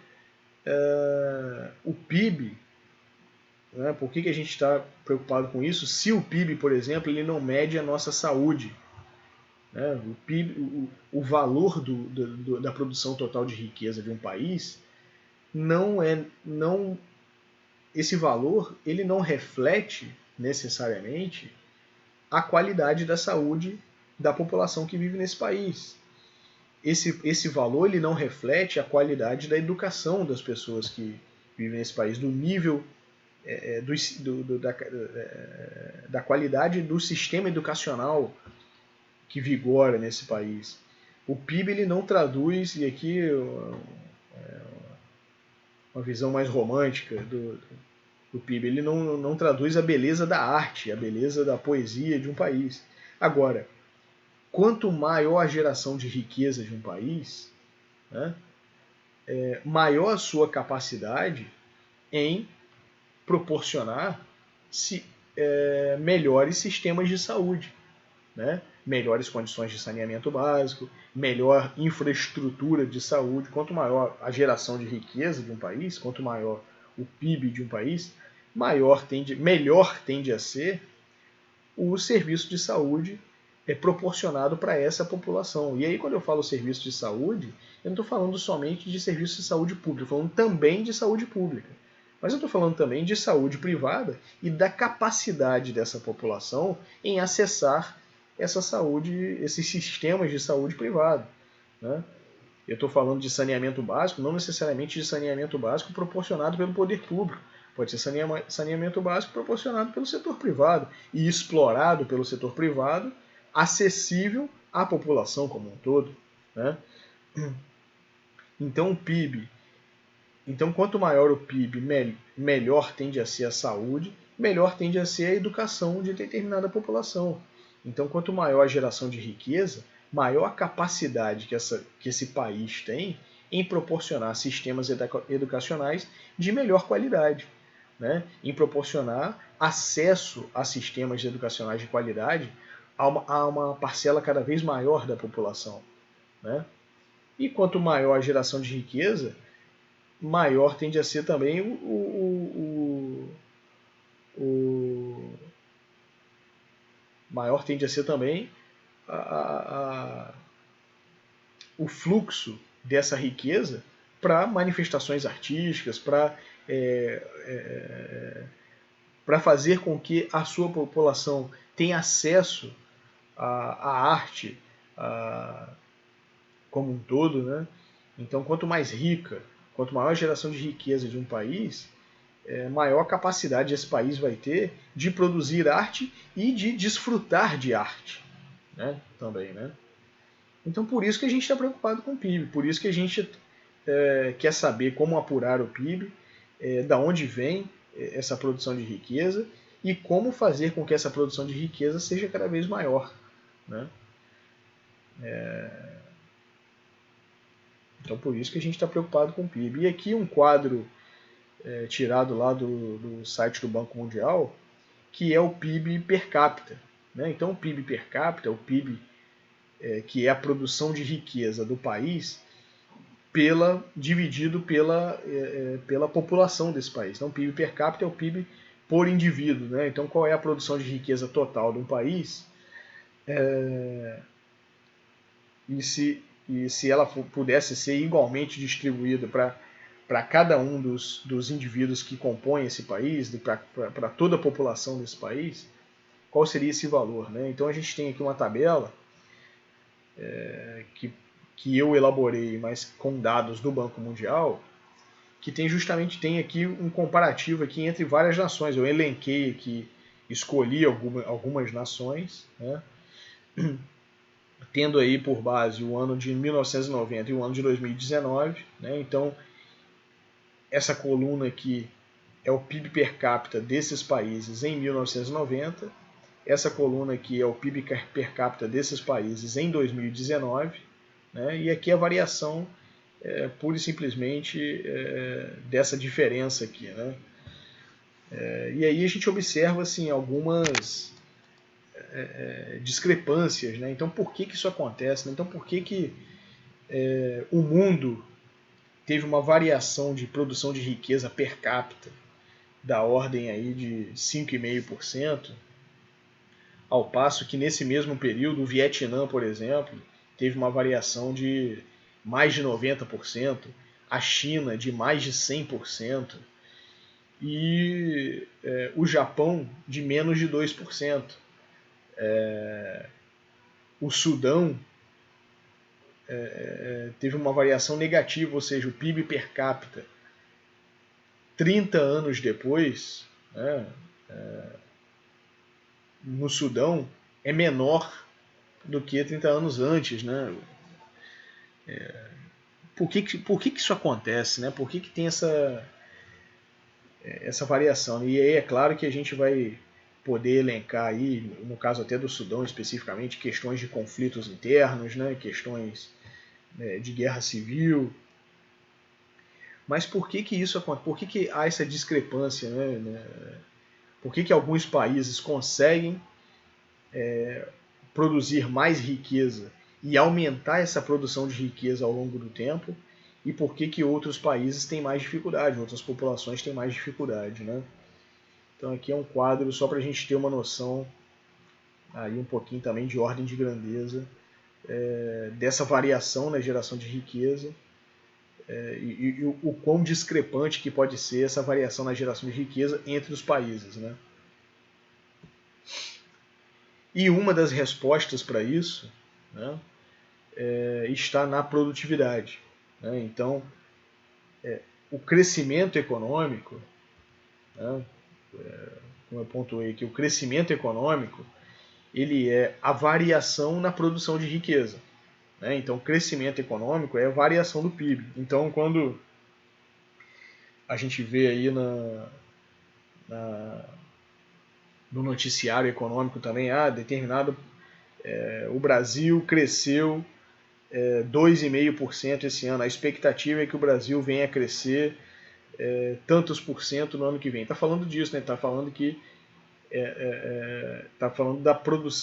o PIB, né? Por que a gente está preocupado com isso? Se o PIB, por exemplo, ele não mede a nossa saúde. Né? O PIB, o valor da produção total de riqueza de um país esse valor ele não reflete necessariamente a qualidade da saúde da população que vive nesse país. Esse valor ele não reflete a qualidade da educação das pessoas que vivem nesse país, do nível da qualidade do sistema educacional que vigora nesse país. O PIB ele não traduz, e aqui uma visão mais romântica do PIB, ele não traduz a beleza da arte, a beleza da poesia de um país. Agora, quanto maior a geração de riqueza de um país, né, maior a sua capacidade em proporcionar melhores sistemas de saúde, né? Melhores condições de saneamento básico, melhor infraestrutura de saúde. Quanto maior a geração de riqueza de um país, quanto maior o PIB de um país, melhor tende a ser o serviço de saúde proporcionado para essa população. E aí, quando eu falo serviço de saúde, eu não estou falando somente de serviço de saúde pública, estou falando também de saúde pública. Mas eu estou falando também de saúde privada e da capacidade dessa população em acessar essa saúde, esses sistemas de saúde privado, né? Eu estou falando de saneamento básico, não necessariamente de saneamento básico proporcionado pelo poder público. Pode ser saneamento básico proporcionado pelo setor privado e explorado pelo setor privado, acessível à população como um todo, né? Então, o PIB. Então, quanto maior o PIB, melhor tende a ser a saúde, melhor tende a ser a educação de determinada população. Então, quanto maior a geração de riqueza, maior a capacidade que esse país tem em proporcionar sistemas educacionais de melhor qualidade, né? Em proporcionar acesso a sistemas educacionais de qualidade a uma parcela cada vez maior da população, né? E quanto maior a geração de riqueza, maior tende a ser também maior tende a ser também o fluxo dessa riqueza para manifestações artísticas, para fazer com que a sua população tenha acesso à arte como um todo, né? Então, quanto mais rica, quanto maior a geração de riqueza de um país, maior a capacidade esse país vai ter de produzir arte e de desfrutar de arte, né? Também, né? Então, por isso que a gente está preocupado com o PIB, por isso que a gente quer saber como apurar o PIB, da onde vem essa produção de riqueza e como fazer com que essa produção de riqueza seja cada vez maior, né? Então, por isso que a gente está preocupado com o PIB. E aqui um quadro tirado lá do site do Banco Mundial, que é o PIB per capita, né? Então, o PIB per capita, o PIB que é a produção de riqueza do país, dividido pela população desse país. Então, o PIB per capita é o PIB por indivíduo, né? Então, qual é a produção de riqueza total de um país? E se ela pudesse ser igualmente distribuída para cada um dos indivíduos que compõem esse país, para toda a população desse país, qual seria esse valor, né? Então, a gente tem aqui uma tabela que eu elaborei, mas com dados do Banco Mundial, que tem aqui um comparativo aqui entre várias nações. Eu elenquei aqui, escolhi algumas nações, né? Tendo aí por base o ano de 1990 e o ano de 2019, né? Então, essa coluna aqui é o PIB per capita desses países em 1990, essa coluna aqui é o PIB per capita desses países em 2019, né? E aqui a variação pura e simplesmente dessa diferença aqui, né? E aí a gente observa assim, algumas discrepâncias, né? Então, por que isso acontece? Né? Então, por que o mundo teve uma variação de produção de riqueza per capita da ordem aí de 5,5%, ao passo que nesse mesmo período o Vietnã, por exemplo, teve uma variação de mais de 90%, a China de mais de 100%, e o Japão de menos de 2%. O Sudão teve uma variação negativa, ou seja, o PIB per capita 30 anos depois, né, no Sudão, é menor do que 30 anos antes, né? Por que isso acontece, né? Por que tem essa variação? E aí é claro que a gente vai poder elencar aí, no caso até do Sudão especificamente, questões de conflitos internos, né, questões de guerra civil. Mas por que isso acontece? Por que há essa discrepância? Né? Por que alguns países conseguem produzir mais riqueza e aumentar essa produção de riqueza ao longo do tempo? E por que outros países têm mais dificuldade, outras populações têm mais dificuldade? Né? Então aqui é um quadro só para a gente ter uma noção, aí um pouquinho também de ordem de grandeza, dessa variação na geração de riqueza, e o quão discrepante que pode ser essa variação na geração de riqueza entre os países. Né? E uma das respostas para isso, né, está na produtividade. Né? Então, o crescimento econômico, né, como eu pontuei aqui, o crescimento econômico ele é a variação na produção de riqueza. Né? Então, crescimento econômico é a variação do PIB. Então, quando a gente vê aí no noticiário econômico também, o Brasil cresceu 2,5% esse ano, a expectativa é que o Brasil venha a crescer tantos por cento no ano que vem. Está falando disso, né? Está falando que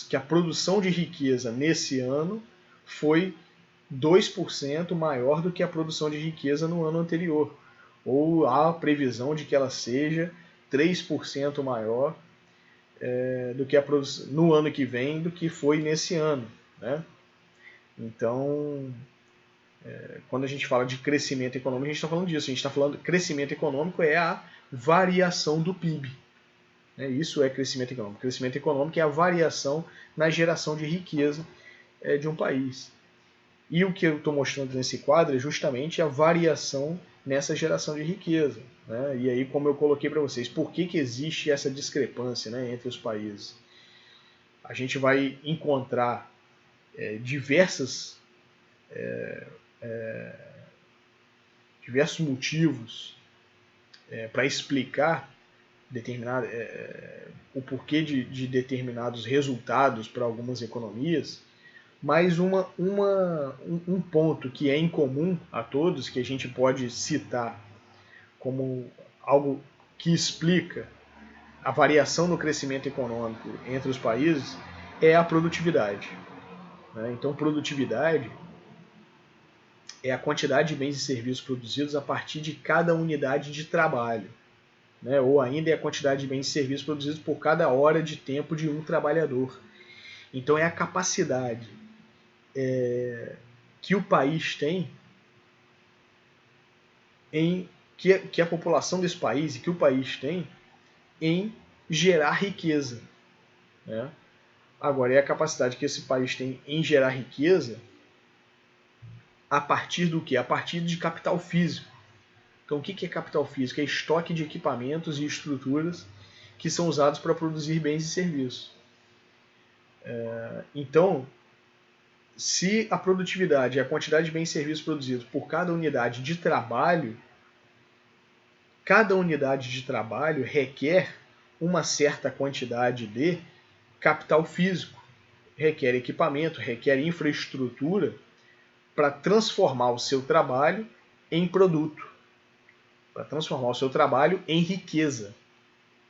que a produção de riqueza nesse ano foi 2% maior do que a produção de riqueza no ano anterior. Ou há a previsão de que ela seja 3% maior do que a produção no ano que vem do que foi nesse ano. Né? Então, quando a gente fala de crescimento econômico, a gente está falando disso. A gente está falando que crescimento econômico é a variação do PIB. Isso é crescimento econômico. Crescimento econômico é a variação na geração de riqueza de um país. E o que eu estou mostrando nesse quadro é justamente a variação nessa geração de riqueza. Né? E aí, como eu coloquei para vocês, por que existe essa discrepância, né, entre os países? A gente vai encontrar diversos motivos para explicar o porquê de determinados resultados para algumas economias, mas um ponto que é incomum a todos, que a gente pode citar como algo que explica a variação no crescimento econômico entre os países, é a produtividade. Então, produtividade é a quantidade de bens e serviços produzidos a partir de cada unidade de trabalho. Ou ainda é a quantidade de bens e serviços produzidos por cada hora de tempo de um trabalhador. Então é a capacidade que o país tem que a população desse país e que o país tem em gerar riqueza. Né? Agora, é a capacidade que esse país tem em gerar riqueza a partir do quê? A partir de capital físico. Então, o que é capital físico? É estoque de equipamentos e estruturas que são usados para produzir bens e serviços. Então, se a produtividade é a quantidade de bens e serviços produzidos por cada unidade de trabalho, cada unidade de trabalho requer uma certa quantidade de capital físico, requer equipamento, requer infraestrutura para transformar o seu trabalho em produto, para transformar o seu trabalho em riqueza.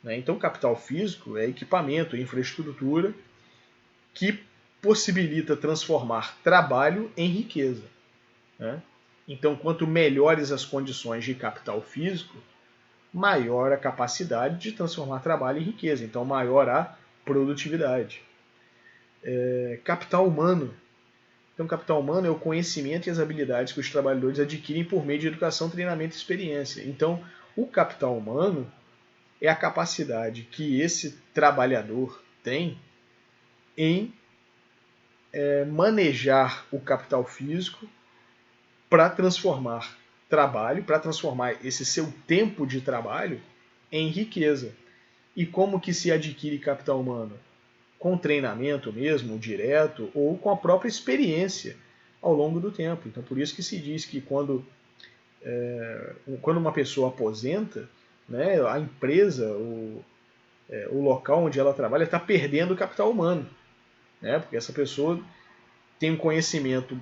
Então, capital físico é equipamento, infraestrutura que possibilita transformar trabalho em riqueza. Então, quanto melhores as condições de capital físico, maior a capacidade de transformar trabalho em riqueza. Então, maior a produtividade. Capital humano. Então, capital humano é o conhecimento e as habilidades que os trabalhadores adquirem por meio de educação, treinamento e experiência. Então, o capital humano é a capacidade que esse trabalhador tem em manejar o capital físico para transformar trabalho, para transformar esse seu tempo de trabalho em riqueza. E como que se adquire capital humano? Com treinamento mesmo, direto, ou com a própria experiência ao longo do tempo. Então, por isso que se diz que quando uma pessoa aposenta, né, a empresa, o local onde ela trabalha está perdendo o capital humano, né? Porque essa pessoa tem um conhecimento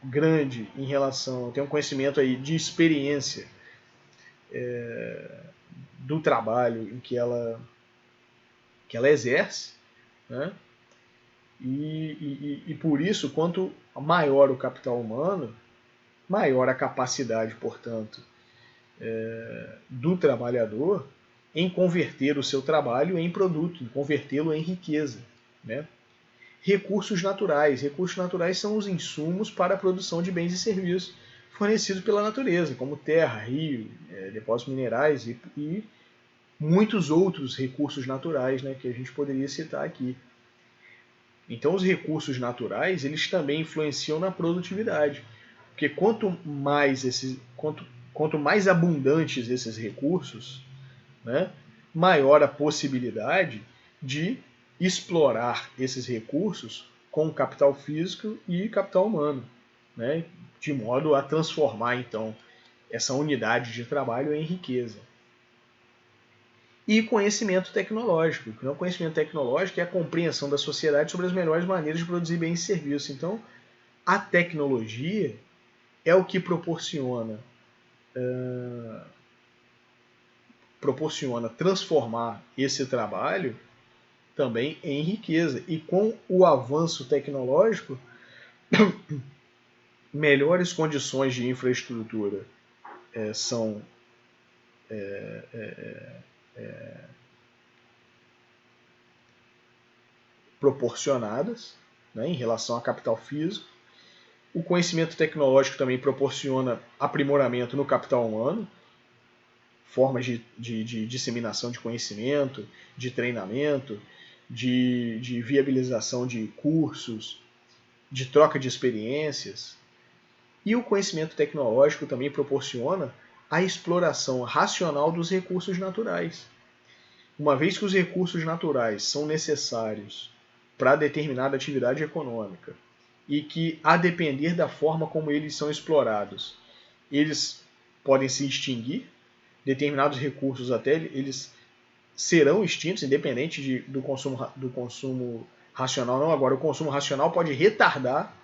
grande em relação, tem um conhecimento aí de experiência do trabalho em que ela exerce, né? E por isso, quanto maior o capital humano, maior a capacidade, portanto, do trabalhador em converter o seu trabalho em produto, em convertê-lo em riqueza, né? Recursos naturais. Recursos naturais são os insumos para a produção de bens e serviços fornecidos pela natureza, como terra, rio, depósitos minerais e muitos outros recursos naturais, né, que a gente poderia citar aqui. Então, os recursos naturais eles também influenciam na produtividade, porque quanto mais abundantes esses recursos, né, maior a possibilidade de explorar esses recursos com capital físico e capital humano, né, de modo a transformar então essa unidade de trabalho em riqueza. E conhecimento tecnológico. O conhecimento tecnológico é a compreensão da sociedade sobre as melhores maneiras de produzir bens e serviços. Então, a tecnologia é o que proporciona transformar esse trabalho também em riqueza. E com o avanço tecnológico, melhores condições de infraestrutura são proporcionadas, né, em relação a capital físico. O conhecimento tecnológico também proporciona aprimoramento no capital humano, formas de disseminação de conhecimento, de treinamento, de viabilização de cursos, de troca de experiências. E o conhecimento tecnológico também proporciona a exploração racional dos recursos naturais. Uma vez que os recursos naturais são necessários para determinada atividade econômica e que, a depender da forma como eles são explorados, eles podem se extinguir, determinados recursos até eles serão extintos, independente do consumo racional. Não, agora o consumo racional pode retardar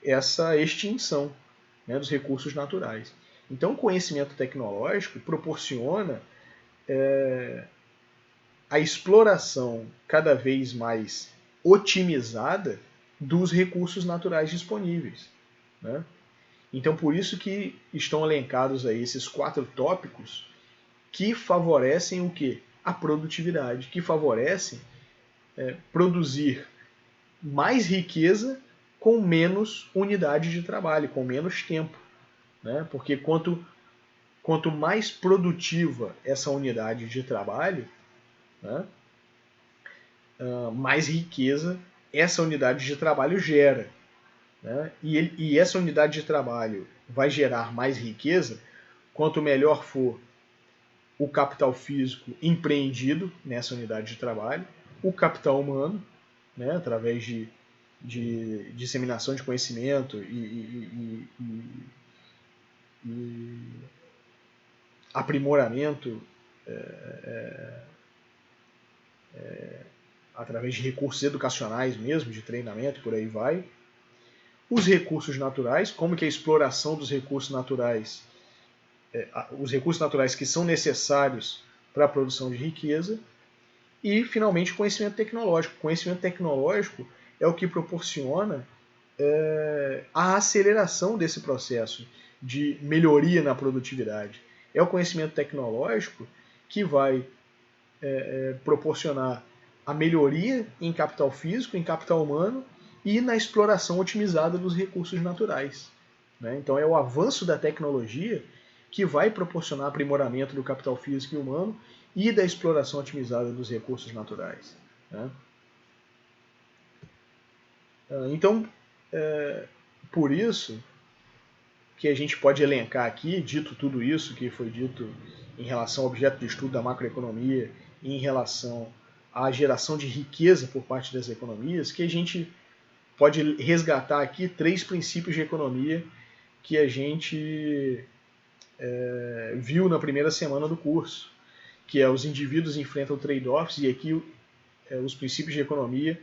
essa extinção, né, dos recursos naturais. Então, o conhecimento tecnológico proporciona a exploração cada vez mais otimizada dos recursos naturais disponíveis, né? Então, por isso que estão elencados aí esses 4 tópicos que favorecem o quê? A produtividade, que favorecem produzir mais riqueza com menos unidade de trabalho, com menos tempo, né? Porque quanto mais produtiva essa unidade de trabalho, né, mais riqueza essa unidade de trabalho gera. Né? E essa unidade de trabalho vai gerar mais riqueza quanto melhor for o capital físico empreendido nessa unidade de trabalho, o capital humano, né, através de disseminação de conhecimento e aprimoramento através de recursos educacionais mesmo, de treinamento e por aí vai. Os recursos naturais, como que a exploração dos recursos naturais, os recursos naturais que são necessários para a produção de riqueza. E, finalmente, o conhecimento tecnológico. O conhecimento tecnológico é o que proporciona a aceleração desse processo de melhoria na produtividade. É o conhecimento tecnológico que vai proporcionar a melhoria em capital físico, em capital humano e na exploração otimizada dos recursos naturais. Né? Então é o avanço da tecnologia que vai proporcionar aprimoramento do capital físico e humano e da exploração otimizada dos recursos naturais. Né? Então, por isso que a gente pode elencar aqui, dito tudo isso que foi dito em relação ao objeto de estudo da macroeconomia e em relação à geração de riqueza por parte das economias, que a gente pode resgatar aqui 3 princípios de economia que a gente viu na primeira semana do curso. que é os indivíduos enfrentam trade-offs, e aqui os princípios de economia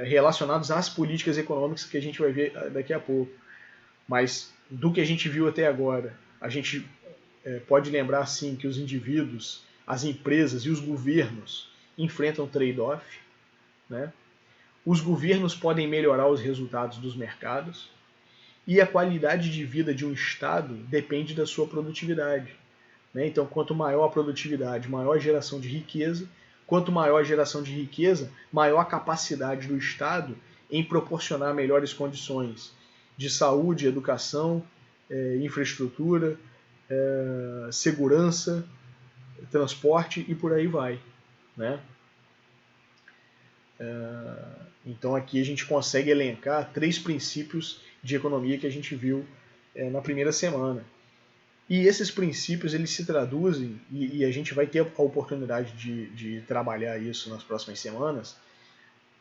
relacionados às políticas econômicas que a gente vai ver daqui a pouco. Mas do que a gente viu até agora, a gente pode lembrar sim que os indivíduos, as empresas e os governos enfrentam trade-off, né? Os governos podem melhorar os resultados dos mercados e a qualidade de vida de um Estado depende da sua produtividade, né? Então, quanto maior a produtividade, maior a geração de riqueza. Quanto maior a geração de riqueza, maior a capacidade do Estado em proporcionar melhores condições de saúde, educação, infraestrutura, segurança, transporte e por aí vai, né? Então aqui a gente consegue elencar 3 princípios de economia que a gente viu na primeira semana. E esses princípios eles se traduzem, e a gente vai ter a oportunidade de trabalhar isso nas próximas semanas,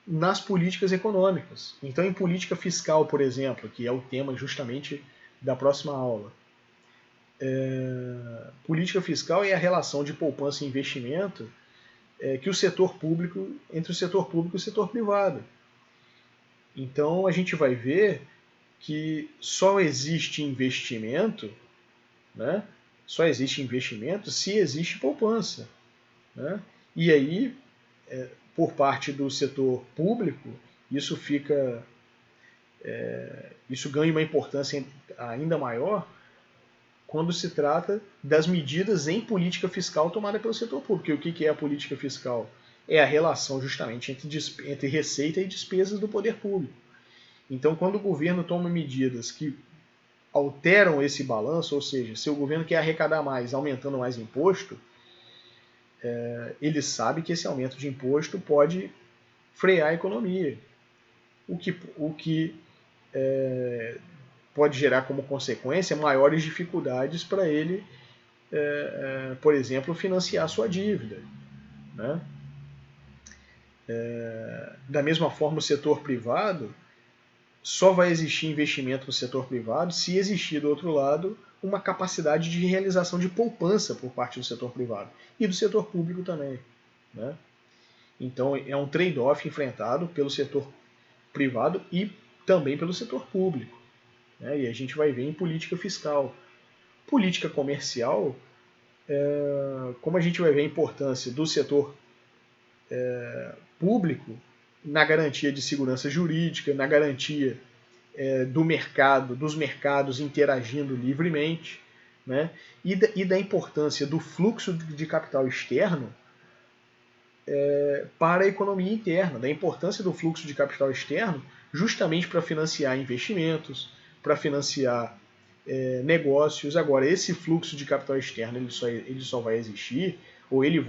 nas políticas econômicas. Então, em política fiscal, por exemplo, que é o tema justamente da próxima aula. Política fiscal é a relação de poupança e investimento que o setor público, entre o setor público e o setor privado. Então, a gente vai ver que só existe investimento, né? Só existe investimento se existe poupança, né? E aí, por parte do setor público, isso ganha uma importância ainda maior quando se trata das medidas em política fiscal tomada pelo setor público. E o que é a política fiscal? É a relação justamente entre receita e despesas do poder público. Então, quando o governo toma medidas que alteram esse balanço, ou seja, se o governo quer arrecadar mais aumentando mais imposto, ele sabe que esse aumento de imposto pode frear a economia, o que pode gerar como consequência maiores dificuldades para ele, por exemplo, financiar sua dívida, né? Da mesma forma, o setor privado só vai existir investimento no setor privado se existir, do outro lado, uma capacidade de realização de poupança por parte do setor privado e do setor público também, né? Então é um trade-off enfrentado pelo setor privado e também pelo setor público, né? E a gente vai ver em política fiscal. Política comercial, como a gente vai ver a importância do setor público na garantia de segurança jurídica, na garantia do mercado, dos mercados interagindo livremente, né? E da importância do fluxo de capital externo para a economia interna, da importância do fluxo de capital externo justamente para financiar investimentos, para financiar negócios. Agora, esse fluxo de capital externo ele só vai existir, ou ele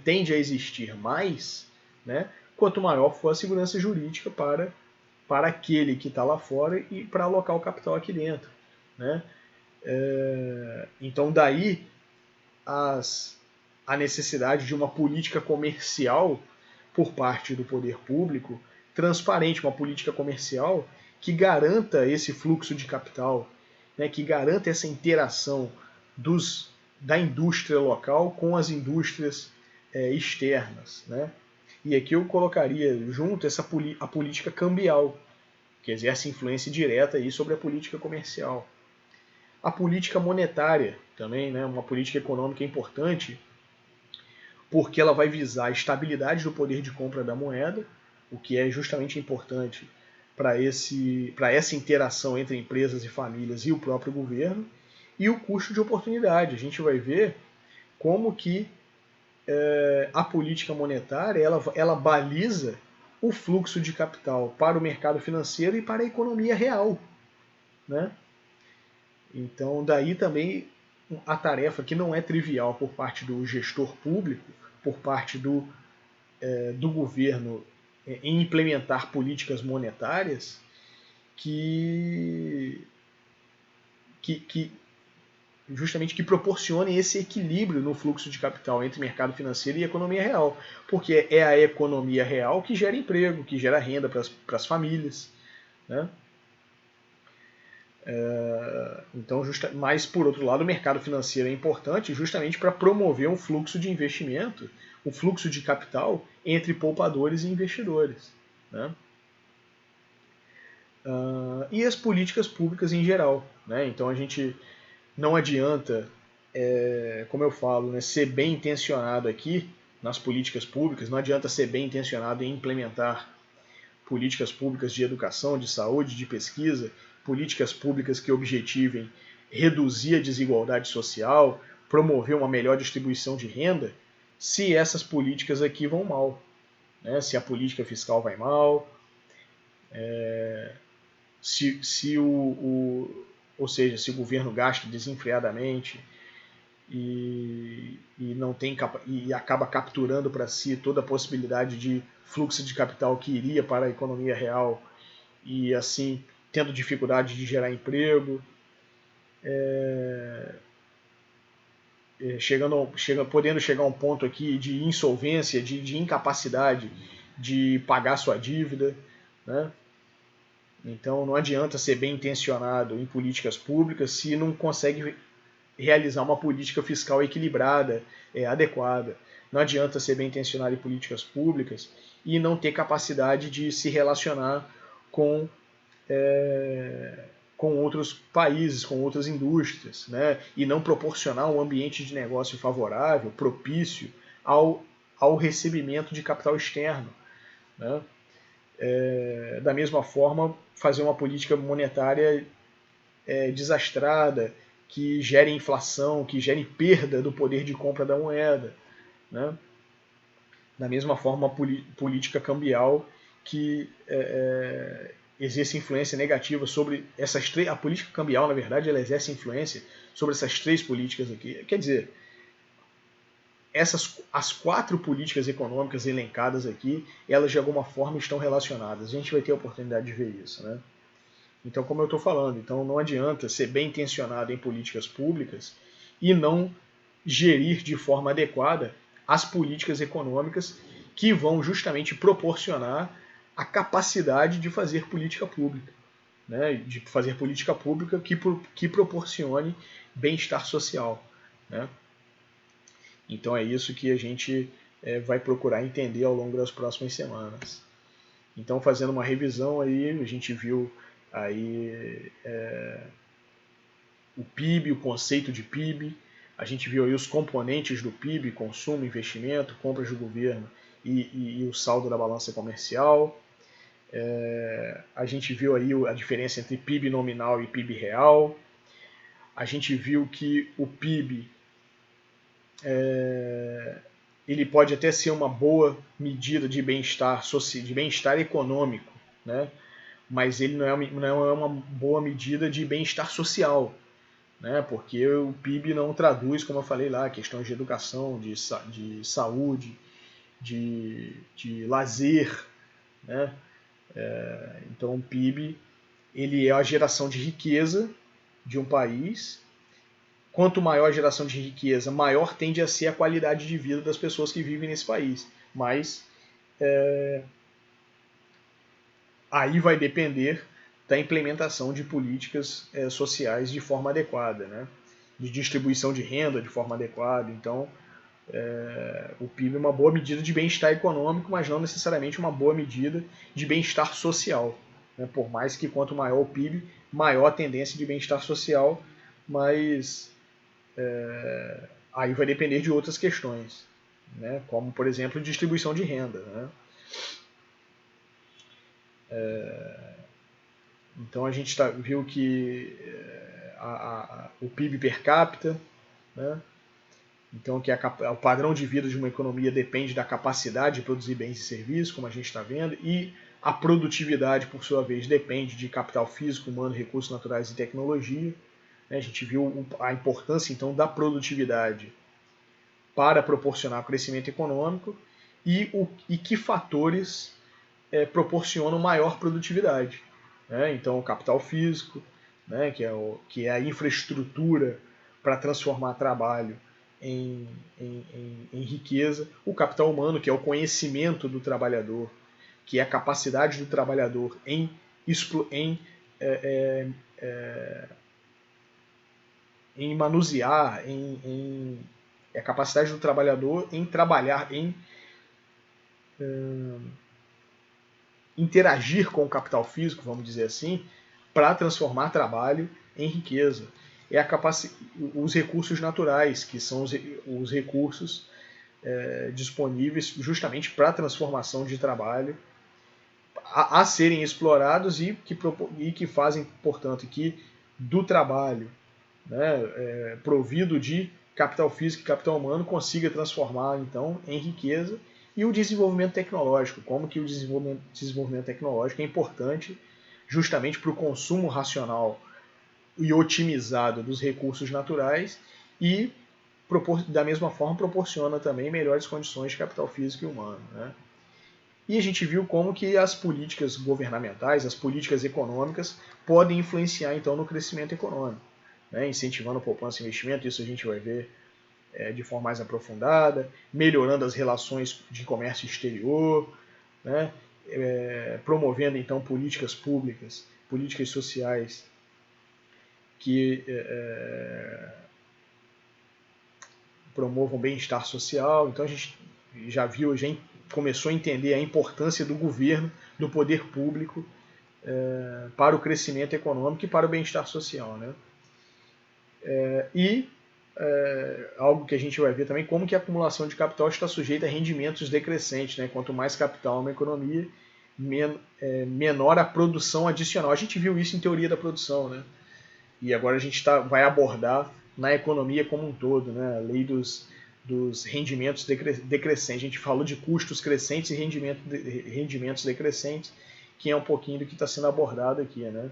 tende a existir mais, né, quanto maior for a segurança jurídica para aquele que está lá fora e para alocar o capital aqui dentro, né? Então daí a necessidade de uma política comercial por parte do poder público transparente, uma política comercial que garanta esse fluxo de capital, né, que garanta essa interação da indústria local com as indústrias externas, né? E aqui eu colocaria junto a política cambial, que exerce influência direta aí sobre a política comercial. A política monetária também, né, uma política econômica importante, porque ela vai visar a estabilidade do poder de compra da moeda, o que é justamente importante para essa interação entre empresas e famílias e o próprio governo, e o custo de oportunidade. A gente vai ver como que a política monetária ela baliza o fluxo de capital para o mercado financeiro e para a economia real, né? Então, daí também a tarefa que não é trivial por parte do gestor público, por parte do governo em implementar políticas monetárias que justamente que proporcionem esse equilíbrio no fluxo de capital entre mercado financeiro e economia real. Porque é a economia real que gera emprego, que gera renda para as famílias, né? Então, mas, por outro lado, o mercado financeiro é importante justamente para promover um fluxo de investimento, um fluxo de capital entre poupadores e investidores. Né? E as políticas públicas em geral. Né? Então, a gente não adianta, como eu falo, né, ser bem intencionado aqui nas políticas públicas, não adianta ser bem intencionado em implementar políticas públicas de educação, de saúde, de pesquisa, políticas públicas que objetivem reduzir a desigualdade social, promover uma melhor distribuição de renda, se essas políticas aqui vão mal. Né? Se a política fiscal vai mal, ou seja, se o governo gasta desenfreadamente e não tem e acaba capturando para si toda a possibilidade de fluxo de capital que iria para a economia real e assim tendo dificuldade de gerar emprego, podendo chegar a um ponto aqui de insolvência, de incapacidade de pagar sua dívida. Né? Então não adianta ser bem intencionado em políticas públicas se não consegue realizar uma política fiscal equilibrada, adequada. Não adianta ser bem intencionado em políticas públicas e não ter capacidade de se relacionar com outros países, com outras indústrias, né? E não proporcionar um ambiente de negócio favorável, propício ao recebimento de capital externo. Né? Da mesma forma, fazer uma política monetária desastrada, que gere inflação, que gere perda do poder de compra da moeda. Né? Da mesma forma, uma política cambial que exerce influência negativa sobre essas três. A política cambial, na verdade, ela exerce influência sobre essas três políticas aqui. Quer dizer, as 4 políticas econômicas elencadas aqui, elas de alguma forma estão relacionadas. A gente vai ter a oportunidade de ver isso. Né? Então, como eu estou falando, então não adianta ser bem intencionado em políticas públicas e não gerir de forma adequada as políticas econômicas que vão justamente proporcionar a capacidade de fazer política pública. Né? De fazer política pública que proporcione bem-estar social. Né? Então é isso que a gente vai procurar entender ao longo das próximas semanas. Então, fazendo uma revisão aí, a gente viu aí o PIB, o conceito de PIB, a gente viu aí os componentes do PIB, consumo, investimento, compras do governo e o saldo da balança comercial. A gente viu aí a diferença entre PIB nominal e PIB real. A gente viu que o PIB ele pode até ser uma boa medida de bem-estar econômico, né? Mas ele não é uma boa medida de bem-estar social, né? Porque o PIB não traduz, como eu falei lá, questões de educação, de saúde, de lazer. Né? Então o PIB ele é a geração de riqueza de um país. Quanto maior a geração de riqueza, maior tende a ser a qualidade de vida das pessoas que vivem nesse país. Mas aí vai depender da implementação de políticas sociais de forma adequada, né? De distribuição de renda de forma adequada. Então, o PIB é uma boa medida de bem-estar econômico, mas não necessariamente uma boa medida de bem-estar social. Né? Por mais que quanto maior o PIB, maior a tendência de bem-estar social, mas aí vai depender de outras questões, né? Como, por exemplo, distribuição de renda. Né? Então a gente viu que o PIB per capita, né? Então que o padrão de vida de uma economia depende da capacidade de produzir bens e serviços, como a gente está vendo, e a produtividade, por sua vez, depende de capital físico, humano, recursos naturais e tecnologia. A gente viu a importância, então, da produtividade para proporcionar crescimento econômico e que fatores proporcionam maior produtividade. Né? Então, o capital físico, né, que é a infraestrutura para transformar trabalho em riqueza, o capital humano, que é o conhecimento do trabalhador, que é a capacidade do trabalhador em em manusear, a capacidade do trabalhador em trabalhar, em interagir com o capital físico, vamos dizer assim, para transformar trabalho em riqueza. É os recursos naturais, que são os recursos disponíveis justamente para a transformação de trabalho a serem explorados e que fazem, portanto, que do trabalho, né, provido de capital físico e capital humano, consiga transformar então em riqueza. E o desenvolvimento tecnológico, como que o desenvolvimento tecnológico é importante justamente para o consumo racional e otimizado dos recursos naturais e, da mesma forma, proporciona também melhores condições de capital físico e humano, né? E a gente viu como que as políticas governamentais, as políticas econômicas, podem influenciar então no crescimento econômico, né? Incentivando a poupança e investimento, isso a gente vai ver de forma mais aprofundada, melhorando as relações de comércio exterior, né? Promovendo então políticas públicas, políticas sociais que promovam bem-estar social. Então a gente já viu, já começou a entender a importância do governo, do poder público para o crescimento econômico e para o bem-estar social, né? Algo que a gente vai ver também, como que a acumulação de capital está sujeita a rendimentos decrescentes, né? Quanto mais capital uma economia, menor a produção adicional. A gente viu isso em teoria da produção, né? E agora a gente vai abordar na economia como um todo, né? A lei dos rendimentos decrescentes. A gente falou de custos crescentes e rendimentos decrescentes, que é um pouquinho do que está sendo abordado aqui, né?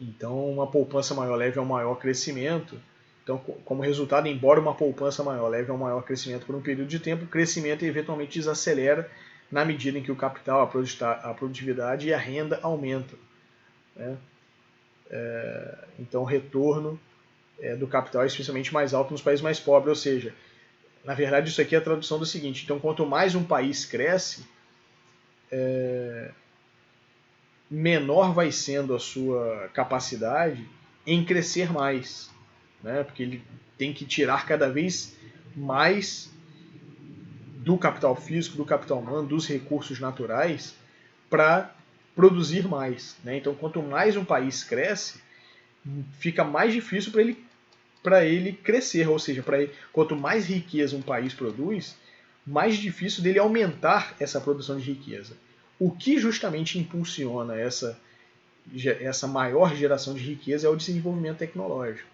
Então, uma poupança maior leve a um maior crescimento. Então, como resultado, embora uma poupança maior leve a um maior crescimento por um período de tempo, o crescimento eventualmente desacelera na medida em que o capital, a produtividade e a renda aumentam, né? Então, o retorno do capital é especialmente mais alto nos países mais pobres. Ou seja, na verdade, isso aqui é a tradução do seguinte: então, quanto mais um país cresce, menor vai sendo a sua capacidade em crescer mais, né? Porque ele tem que tirar cada vez mais do capital físico, do capital humano, dos recursos naturais para produzir mais, né? Então, quanto mais um país cresce, fica mais difícil para ele crescer, ou seja, quanto mais riqueza um país produz, mais difícil dele aumentar essa produção de riqueza. O que justamente impulsiona essa maior geração de riqueza é o desenvolvimento tecnológico.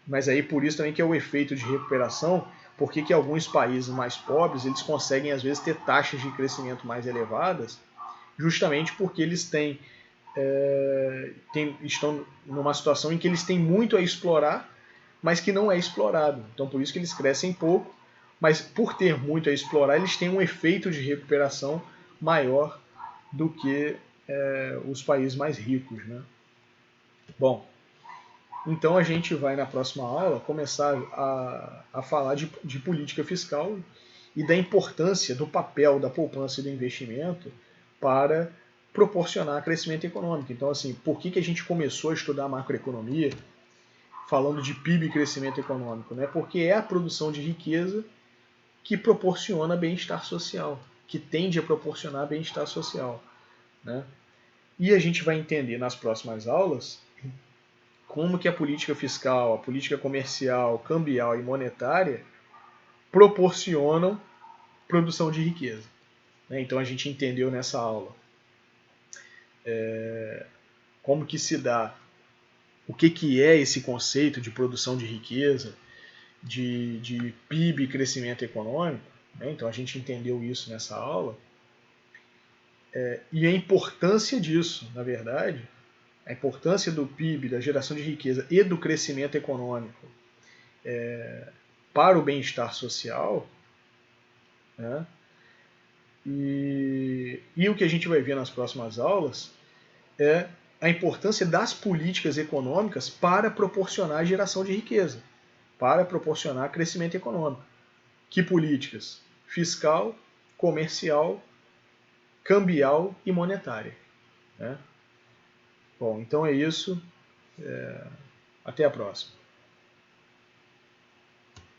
Mas aí por isso também que é o efeito de recuperação, porque que alguns países mais pobres eles conseguem às vezes ter taxas de crescimento mais elevadas, justamente porque eles estão numa situação em que eles têm muito a explorar, mas que não é explorado. Então por isso que eles crescem pouco, mas por ter muito a explorar, eles têm um efeito de recuperação maior do que os países mais ricos, né? Bom, então a gente vai na próxima aula começar a falar de política fiscal e da importância do papel da poupança e do investimento para proporcionar crescimento econômico. Então, assim, por que a gente começou a estudar macroeconomia falando de PIB e crescimento econômico, né? Porque é a produção de riqueza que proporciona bem-estar social, que tende a proporcionar bem-estar social, né? E a gente vai entender nas próximas aulas como que a política fiscal, a política comercial, cambial e monetária proporcionam produção de riqueza, né? Então a gente entendeu nessa aula como que se dá, o que é esse conceito de produção de riqueza, de PIB e crescimento econômico, né? Então a gente entendeu isso nessa aula. E a importância disso, na verdade, a importância do PIB, da geração de riqueza e do crescimento econômico para o bem-estar social, né? E o que a gente vai ver nas próximas aulas é a importância das políticas econômicas para proporcionar geração de riqueza, para proporcionar crescimento econômico. Que políticas? Fiscal, comercial, cambial e monetária, né? Bom, então é isso. Até a próxima.